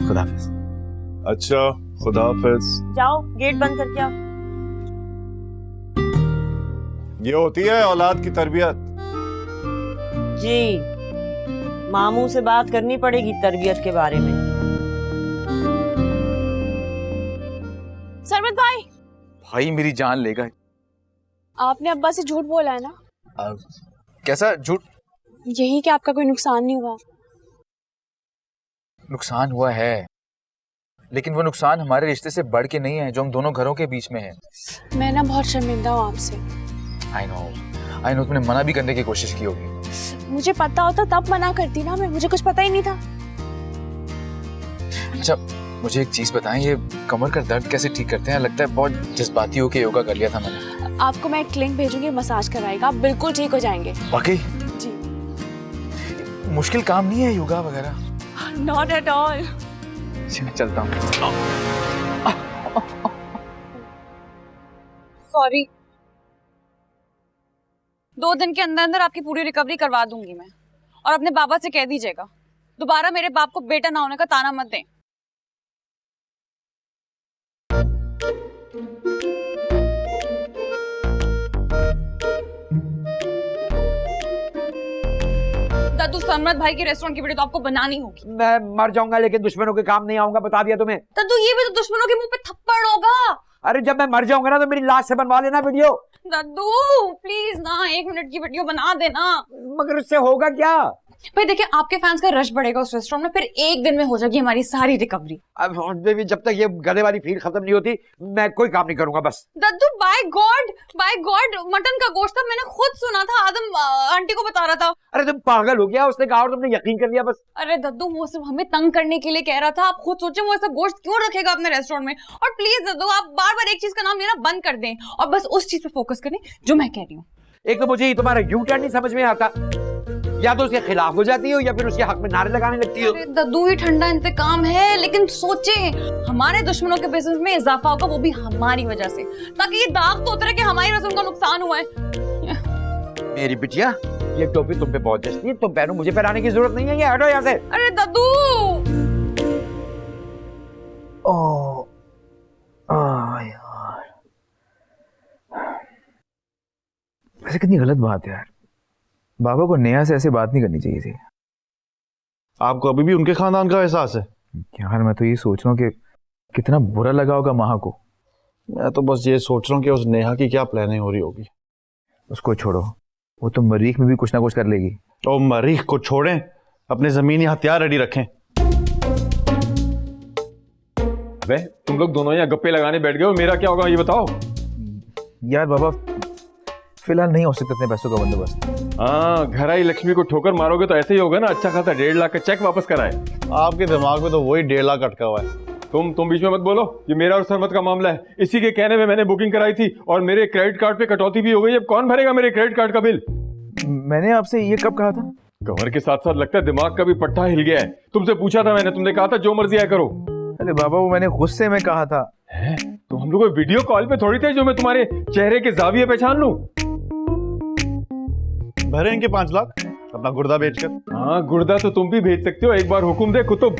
खुदा हाफिज। अच्छा खुदा हाफिज। जाओ गेट बंद करके आओ। ये होती है औलाद की तरबियत। जी मामू से बात करनी पड़ेगी तरबियत के बारे में। सरमत भाई मेरी जान लेगा। आपने अब्बा से झूठ बोला है ना? कैसा झूठ? यही कि आपका कोई नुकसान नहीं हुआ। नुकसान हुआ है, लेकिन वो नुकसान हमारे रिश्ते से बढ़ के नहीं है जो हम दोनों घरों के बीच में है। मैं ना बहुत शर्मिंदा हूँ आपसे। आई नो तुमने मना भी करने की कोशिश की होगी। मुझे पता होता तब मना करती ना मैं, मुझे कुछ पता ही नहीं था। अच्छा मुझे एक चीज बताएं, ये कमर का दर्द कैसे ठीक करते हैं? लगता है बहुत जज्बाती होके योगा कर लिया था मैंने। आपको मैं एक लिंक भेजूंगी, मसाज करवाएगा, आप बिल्कुल ठीक हो जाएंगे। वाकई? जी। मुश्किल काम नहीं है योगा वगैरह? Not at all. चलता हूँ। सॉरी। 2 दिन के अंदर अंदर आपकी पूरी रिकवरी करवा दूंगी मैं, और अपने बाबा से कह दीजिएगा दोबारा मेरे बाप को बेटा ना होने का ताना मत दें। दादू सरमत भाई के रेस्टोरेंट की वीडियो तो आपको बनानी होगी। मैं मर जाऊंगा लेकिन दुश्मनों के काम नहीं आऊंगा, बता दिया तुम्हें। दादू ये भी तो दुश्मनों के मुंह पे थप्पड़ होगा। अरे जब मैं मर जाऊंगा ना तो मेरी लाश से बनवा लेना वीडियो। दादू प्लीज ना 1 मिनट की वीडियो बना देना। मगर उससे होगा क्या? भाई देखिए आपके फैंस का रश बढ़ेगा उस रेस्टोरेंट में, फिर 1 दिन में हो जाएगी हमारी सारी रिकवरी। अब बेबी जब तक ये गधे वाली फील खत्म नहीं होती मैं कोई काम नहीं करूंगा बस। दादू बाय गॉड मटन का गोश्त था, मैंने खुद सुना था, आदम आंटी को बता रहा था। अरे तुम पागल हो गया, उसने कहा और तुमने यकीन कर लिया बस। अरे दादू वो सिर्फ हमें तंग करने के लिए कह रहा था, आप खुद सोचे वो ऐसा गोश्त क्यों रखेगा अपने रेस्टोरेंट में। और प्लीज दादू आप बार बार एक चीज का नाम लेना बंद कर दें और बस उस चीज पे फोकस करें जो मैं कह रही हूँ। एक तो मुझे तुम्हारा यू टर्न नहीं समझ में आता, या तो उसके खिलाफ हो जाती हो या फिर उसके हक में नारे लगाने लगती हो। दादू ही ठंडा इंतकाम है, लेकिन सोचे हमारे दुश्मनों के बिजनेस में इजाफा होगा, वो भी हमारी वजह से, ताकि ये दाग तो उतरे कि हमारी रस्म का नुकसान हुआ है। मेरी बिटिया ये टोपी तुम पे बहुत जचती है, तुम पहनो, मुझे पहनाने की जरूरत नहीं है, ये हटो यहाँ से। अरे दादू यार वैसे कितनी गलत बात है यार, बाबा को नेहा से ऐसे बात नहीं करनी चाहिए थी। आपको अभी भी उनके खानदान का एहसास है? यार मैं तो ये सोच रहा हूँ कि कितना बुरा लगा होगा माँ को। मैं तो बस ये सोच रहा हूँ कि उस नेहा की क्या प्लानिंग हो रही होगी। उसको छोड़ो, वो तो मरीख में भी कुछ ना कुछ कर लेगी। तो मरीख को छोड़ें, अपने जमीनी हथियार रेडी रखें। अबे तुम लोग दोनों यहाँ गप्पे लगाने बैठ गए हो, मेरा क्या होगा ये बताओ। यार बाबा फिलहाल नहीं हो सकता इतने पैसों का बंदोबस्त। हाँ, घर आई लक्ष्मी को ठोकर मारोगे तो ऐसे ही होगा ना। अच्छा खासा 1.5 लाख का चेक वापस कराए। आपके दिमाग में तो वही 1.5 लाख अटका हुआ है। तुम बीच में मत बोलो, ये मेरा और सरमत का मामला है। इसी के कहने में मैंने बुकिंग कराई थी और मेरे क्रेडिट कार्ड पे कटौती भी हो गई। अब कौन भरेगा मेरे क्रेडिट कार्ड का बिल? मैंने आपसे ये कब कहा था? कमर के साथ साथ लगता है दिमाग का भी पट्टा हिल गया है। तुमसे पूछा था मैंने, तुमने कहा था जो मर्जी आया करो। अरे बाबा वो मैंने गुस्से में कहा था। है? तो हम लोग वीडियो कॉल पे थोड़ी थे जो मैं तुम्हारे चेहरे के जाविये पहचान लूं। भरे इनके 5 लाख अपना गुर्दा बेचकर। हाँ, गुर्दा तो तुम भी भेज सकते हो। एक बार हुक्म दे कुतुब।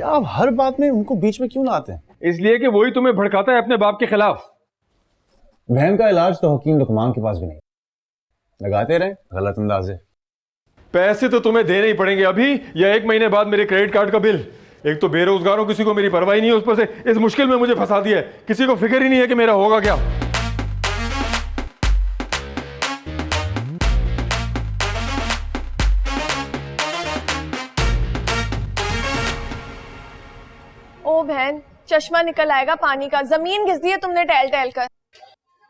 आप हर बात में उनको बीच में क्यों लाते हैं? इसलिए कि वही तुम्हें भड़काता है अपने बाप के खिलाफ। बहन का इलाज तो हकीम लुकमान के पास भी नहीं, लगाते रहे गलत अंदाजे। पैसे तो तुम्हें देने ही पड़ेंगे अभी या 1 महीने बाद मेरे क्रेडिट कार्ड का बिल। एक तो बेरोजगार हूं, किसी को मेरी परवाह नहीं है, उस पर से इस मुश्किल में मुझे फंसा दिया है। किसी को फिक्र ही नहीं है कि मेरा होगा क्या। ओ बहन, चश्मा निकल आएगा पानी का। जमीन घिस दी है तुमने टहल टहल कर।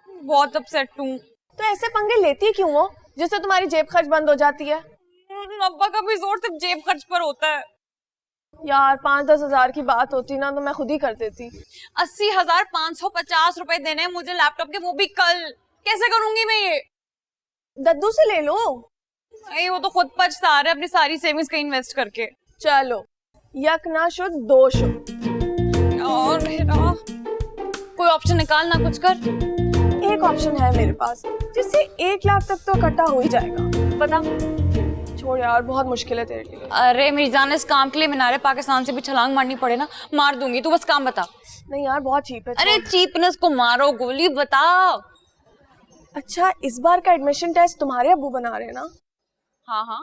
बहुत अपसेट हूँ। तो ऐसे पंगे लेती क्यों हो जिससे तुम्हारी जेब खर्च बंद हो जाती है? अब्बा का भी जोर सिर्फ जेब खर्च पर होता है। यार 5-10 हजार की बात होती ना तो मैं खुद ही कर देती। 80,550 रुपए देने हैं मुझे लैपटॉप के, वो भी कल। कैसे करूंगी मैं ये? दद्दू से ले लो। नहीं, वो तो खुद पछता रहे अपनी सारी सेविंग्स कहीं इन्वेस्ट करके। चलो, यक ना शुद्ध 2 शुद्ध। और मेरा कोई ऑप्शन निकाल ना, कुछ कर। एक ऑप्शन है मेरे पास जिससे 1 लाख तक तो इकट्ठा हो ही जाएगा। बता। छोड़ यार, बहुत मुश्किल है तेरे लिए। अरे मेरी जान, इस काम के लिए मीनारे पाकिस्तान से भी छलांग मारनी पड़े ना, मार दूंगी। तू बस काम बता। नहीं यार, बहुत चीप है। अरे चीपनेस को मारो गोली, बता। अच्छा, इस बार का एडमिशन टेस्ट तुम्हारे अब्बू बना रहे हैं ना? हाँ हाँ।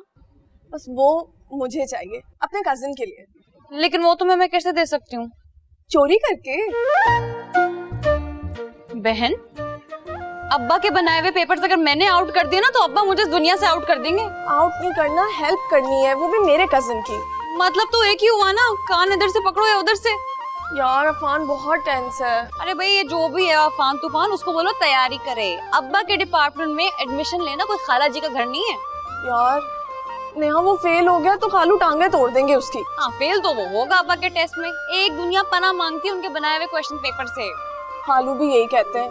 बस वो मुझे चाहिए अपने कजिन के लिए। लेकिन वो तुम्हें मैं कैसे दे सकती हूँ? चोरी करके। बहन, अब्बा के बनाए हुए पेपर्स अगर मैंने आउट कर दिए ना तो अब्बा मुझे इस दुनिया से आउट कर देंगे। आउट नहीं करना, हेल्प करनी है, वो भी मेरे कजिन की। मतलब तो एक ही हुआ ना, कान इधर से पकड़ो या उधर से। यार अफान बहुत टेंस है। अरे भाई, ये जो भी है अफान तूफान, उसको बोलो तैयारी करे। अब्बा के डिपार्टमेंट में एडमिशन लेना कोई खाला जी का घर नहीं है। यार नेहा, वो फेल हो गया तो खालू टांगे तोड़ देंगे उसकी। हाँ, फेल तो वो होगा अब्बा के टेस्ट में। एक दुनिया पना मांगती है उनके बनाए हुए क्वेश्चन पेपर से। खालू भी यही कहते हैं,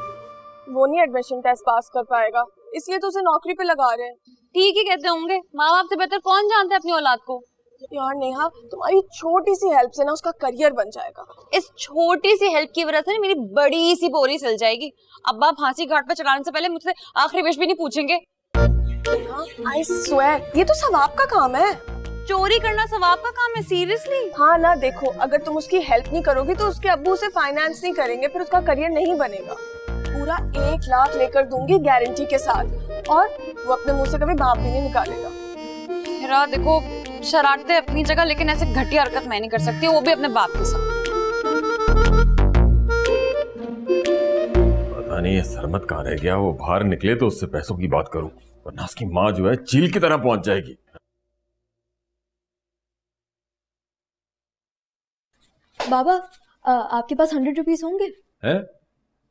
वो नहीं एडमिशन टेस्ट पास कर पाएगा, इसलिए तो उसे नौकरी पे लगा रहे हैं। ठीक ही कहते होंगे, माँ बाप से बेहतर कौन जानता है अपनी औलाद को। यार नेहा, तुम्हारी छोटी सी हेल्प से ना उसका करियर बन जाएगा। इस छोटी सी हेल्प की वजह से मेरी बड़ी सी बोरी सिल जाएगी। अब्बा फांसी घाट पर चढ़ाने से पहले मुझसे आखिरी विश भी नहीं पूछेंगे। आई स्वेयर, ये तो सवाब का काम है। चोरी करना सवाब का काम है? सीरियसली? हाँ ना, देखो अगर तुम उसकी हेल्प नहीं करोगी तो उसके अब्बू उसे फाइनेंस नहीं करेंगे, फिर उसका करियर नहीं बनेगा। पूरा 1 लाख लेकर दूंगी गारंटी के साथ, और वो अपने मुंह से कभी बाप भी नहीं निकालेगा। मेरा देखो, शरारतें अपनी जगह, लेकिन ऐसे घटिया हरकत मैं नहीं कर सकती, वो भी अपने बाप के साथ। पता नहीं ये सरमत कहाँ रह गया। वो बाहर निकले तो उससे पैसों की बात करूं, वरना उसकी माँ जो है चील की तरह पहुंच जाएगी। बाबा, आपके पास 100 रुपीज होंगे? हैं?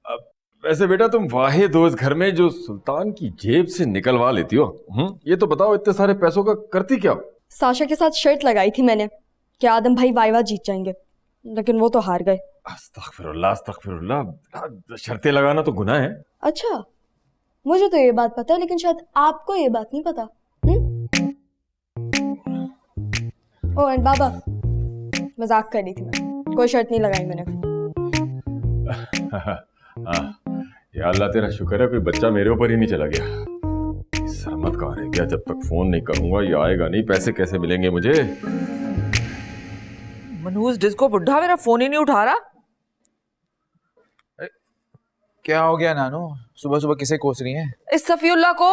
अब वैसे बेटा तुम वाहिद हो इस घर में जो सुल्तान की जेब से निकलवा लेती हो। ये तो बताओ, इतने सारे पैसों का करती क्या? साशा के साथ शर्त लगाई थी मैंने कि आदम भाई वाइवा जीत जाएंगे, लेकिन वो तो हार गए। अस्तगफिरुल्लाह, अस्तगफिरुल्लाह। शर्तें लगाना तो गुनाह है। अच्छा, मुझे तो ये बात पता है, लेकिन शायद आपको ये बात नहीं पता। ओ एंड बाबा, मजाक कर रही थी मैं, कोई शर्त नहीं लगाई मैंने। या अल्लाह तेरा शुक्र है कोई बच्चा मेरे ऊपर ही नहीं चला गया। सरमत कहाँ रह गया? जब तक फोन नहीं करूंगा ये आएगा नहीं। पैसे कैसे मिलेंगे मुझे? मनहूस डिस्को बुढ़ा मेरा फोन ही नहीं उठा रहा। क्या हो गया नानू, सुबह सुबह किसे कोस रही हैं? इस सफीउल्लाह को।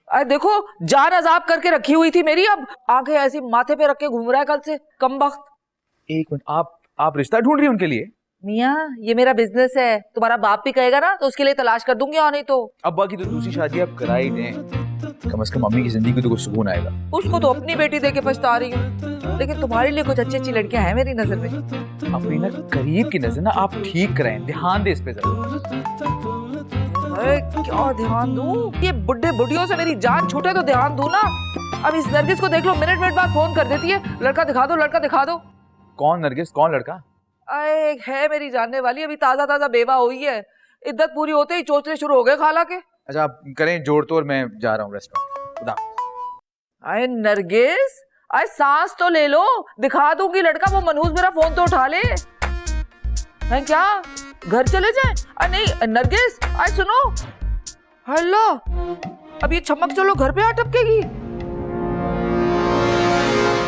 अरे देखो, जान अजाब करके रखी हुई थी मेरी, अब आंखें ऐसी माथे पे रख के घूम रहा है कल से, कमबख्त। एक मिनट, आप रिश्ता ढूंढ रही हैं उनके लिए? मियाँ, ये मेरा बिजनेस है, तुम्हारा बाप भी कहेगा ना तो उसके लिए तलाश कर दूंगी, और नहीं तो। अब्बा की तो दूसरी शादी आप करा ही दें। कम से कम मम्मी की जिंदगी को तो कुछ सुकून आएगा। उसको तो अपनी बेटी देके पछता रही हूँ, लेकिन तुम्हारे लिए कुछ अच्छी अच्छी लड़कियां हैं मेरी नजर में। अपनी ना करीब की नजर ना आप ठीक कराएं, ध्यान दे इस पे जरूर। क्या ध्यान दूं? ये बुढ़े बुढ़ियों से मेरी जान छूटे तो ध्यान दूं ना। अब इस नरगिस को देख लो, मिनट बाद फोन कर देती है, लड़का दिखा दो, लड़का दिखा दो। कौन नरगिस, कौन लड़का? एक है मेरी जानने वाली, अभी ताजा ताजा बेवा हुई है, इद्दत पूरी होते ही चोचले शुरू हो गए खाला के। अच्छा आप करें जोड़ तोड़, मैं जा रहा हूँ रेस्टोरेंट। खुदा। आए नरगिस, आए सांस तो ले लो, दिखा दूंगी लड़का। वो मनहूस मेरा फोन तो उठा ले। हैं क्या घर चले जाए? नहीं नरगिस, आए सुनो, हेलो, अब ये छमक चलो घर पे आ टपकेगी।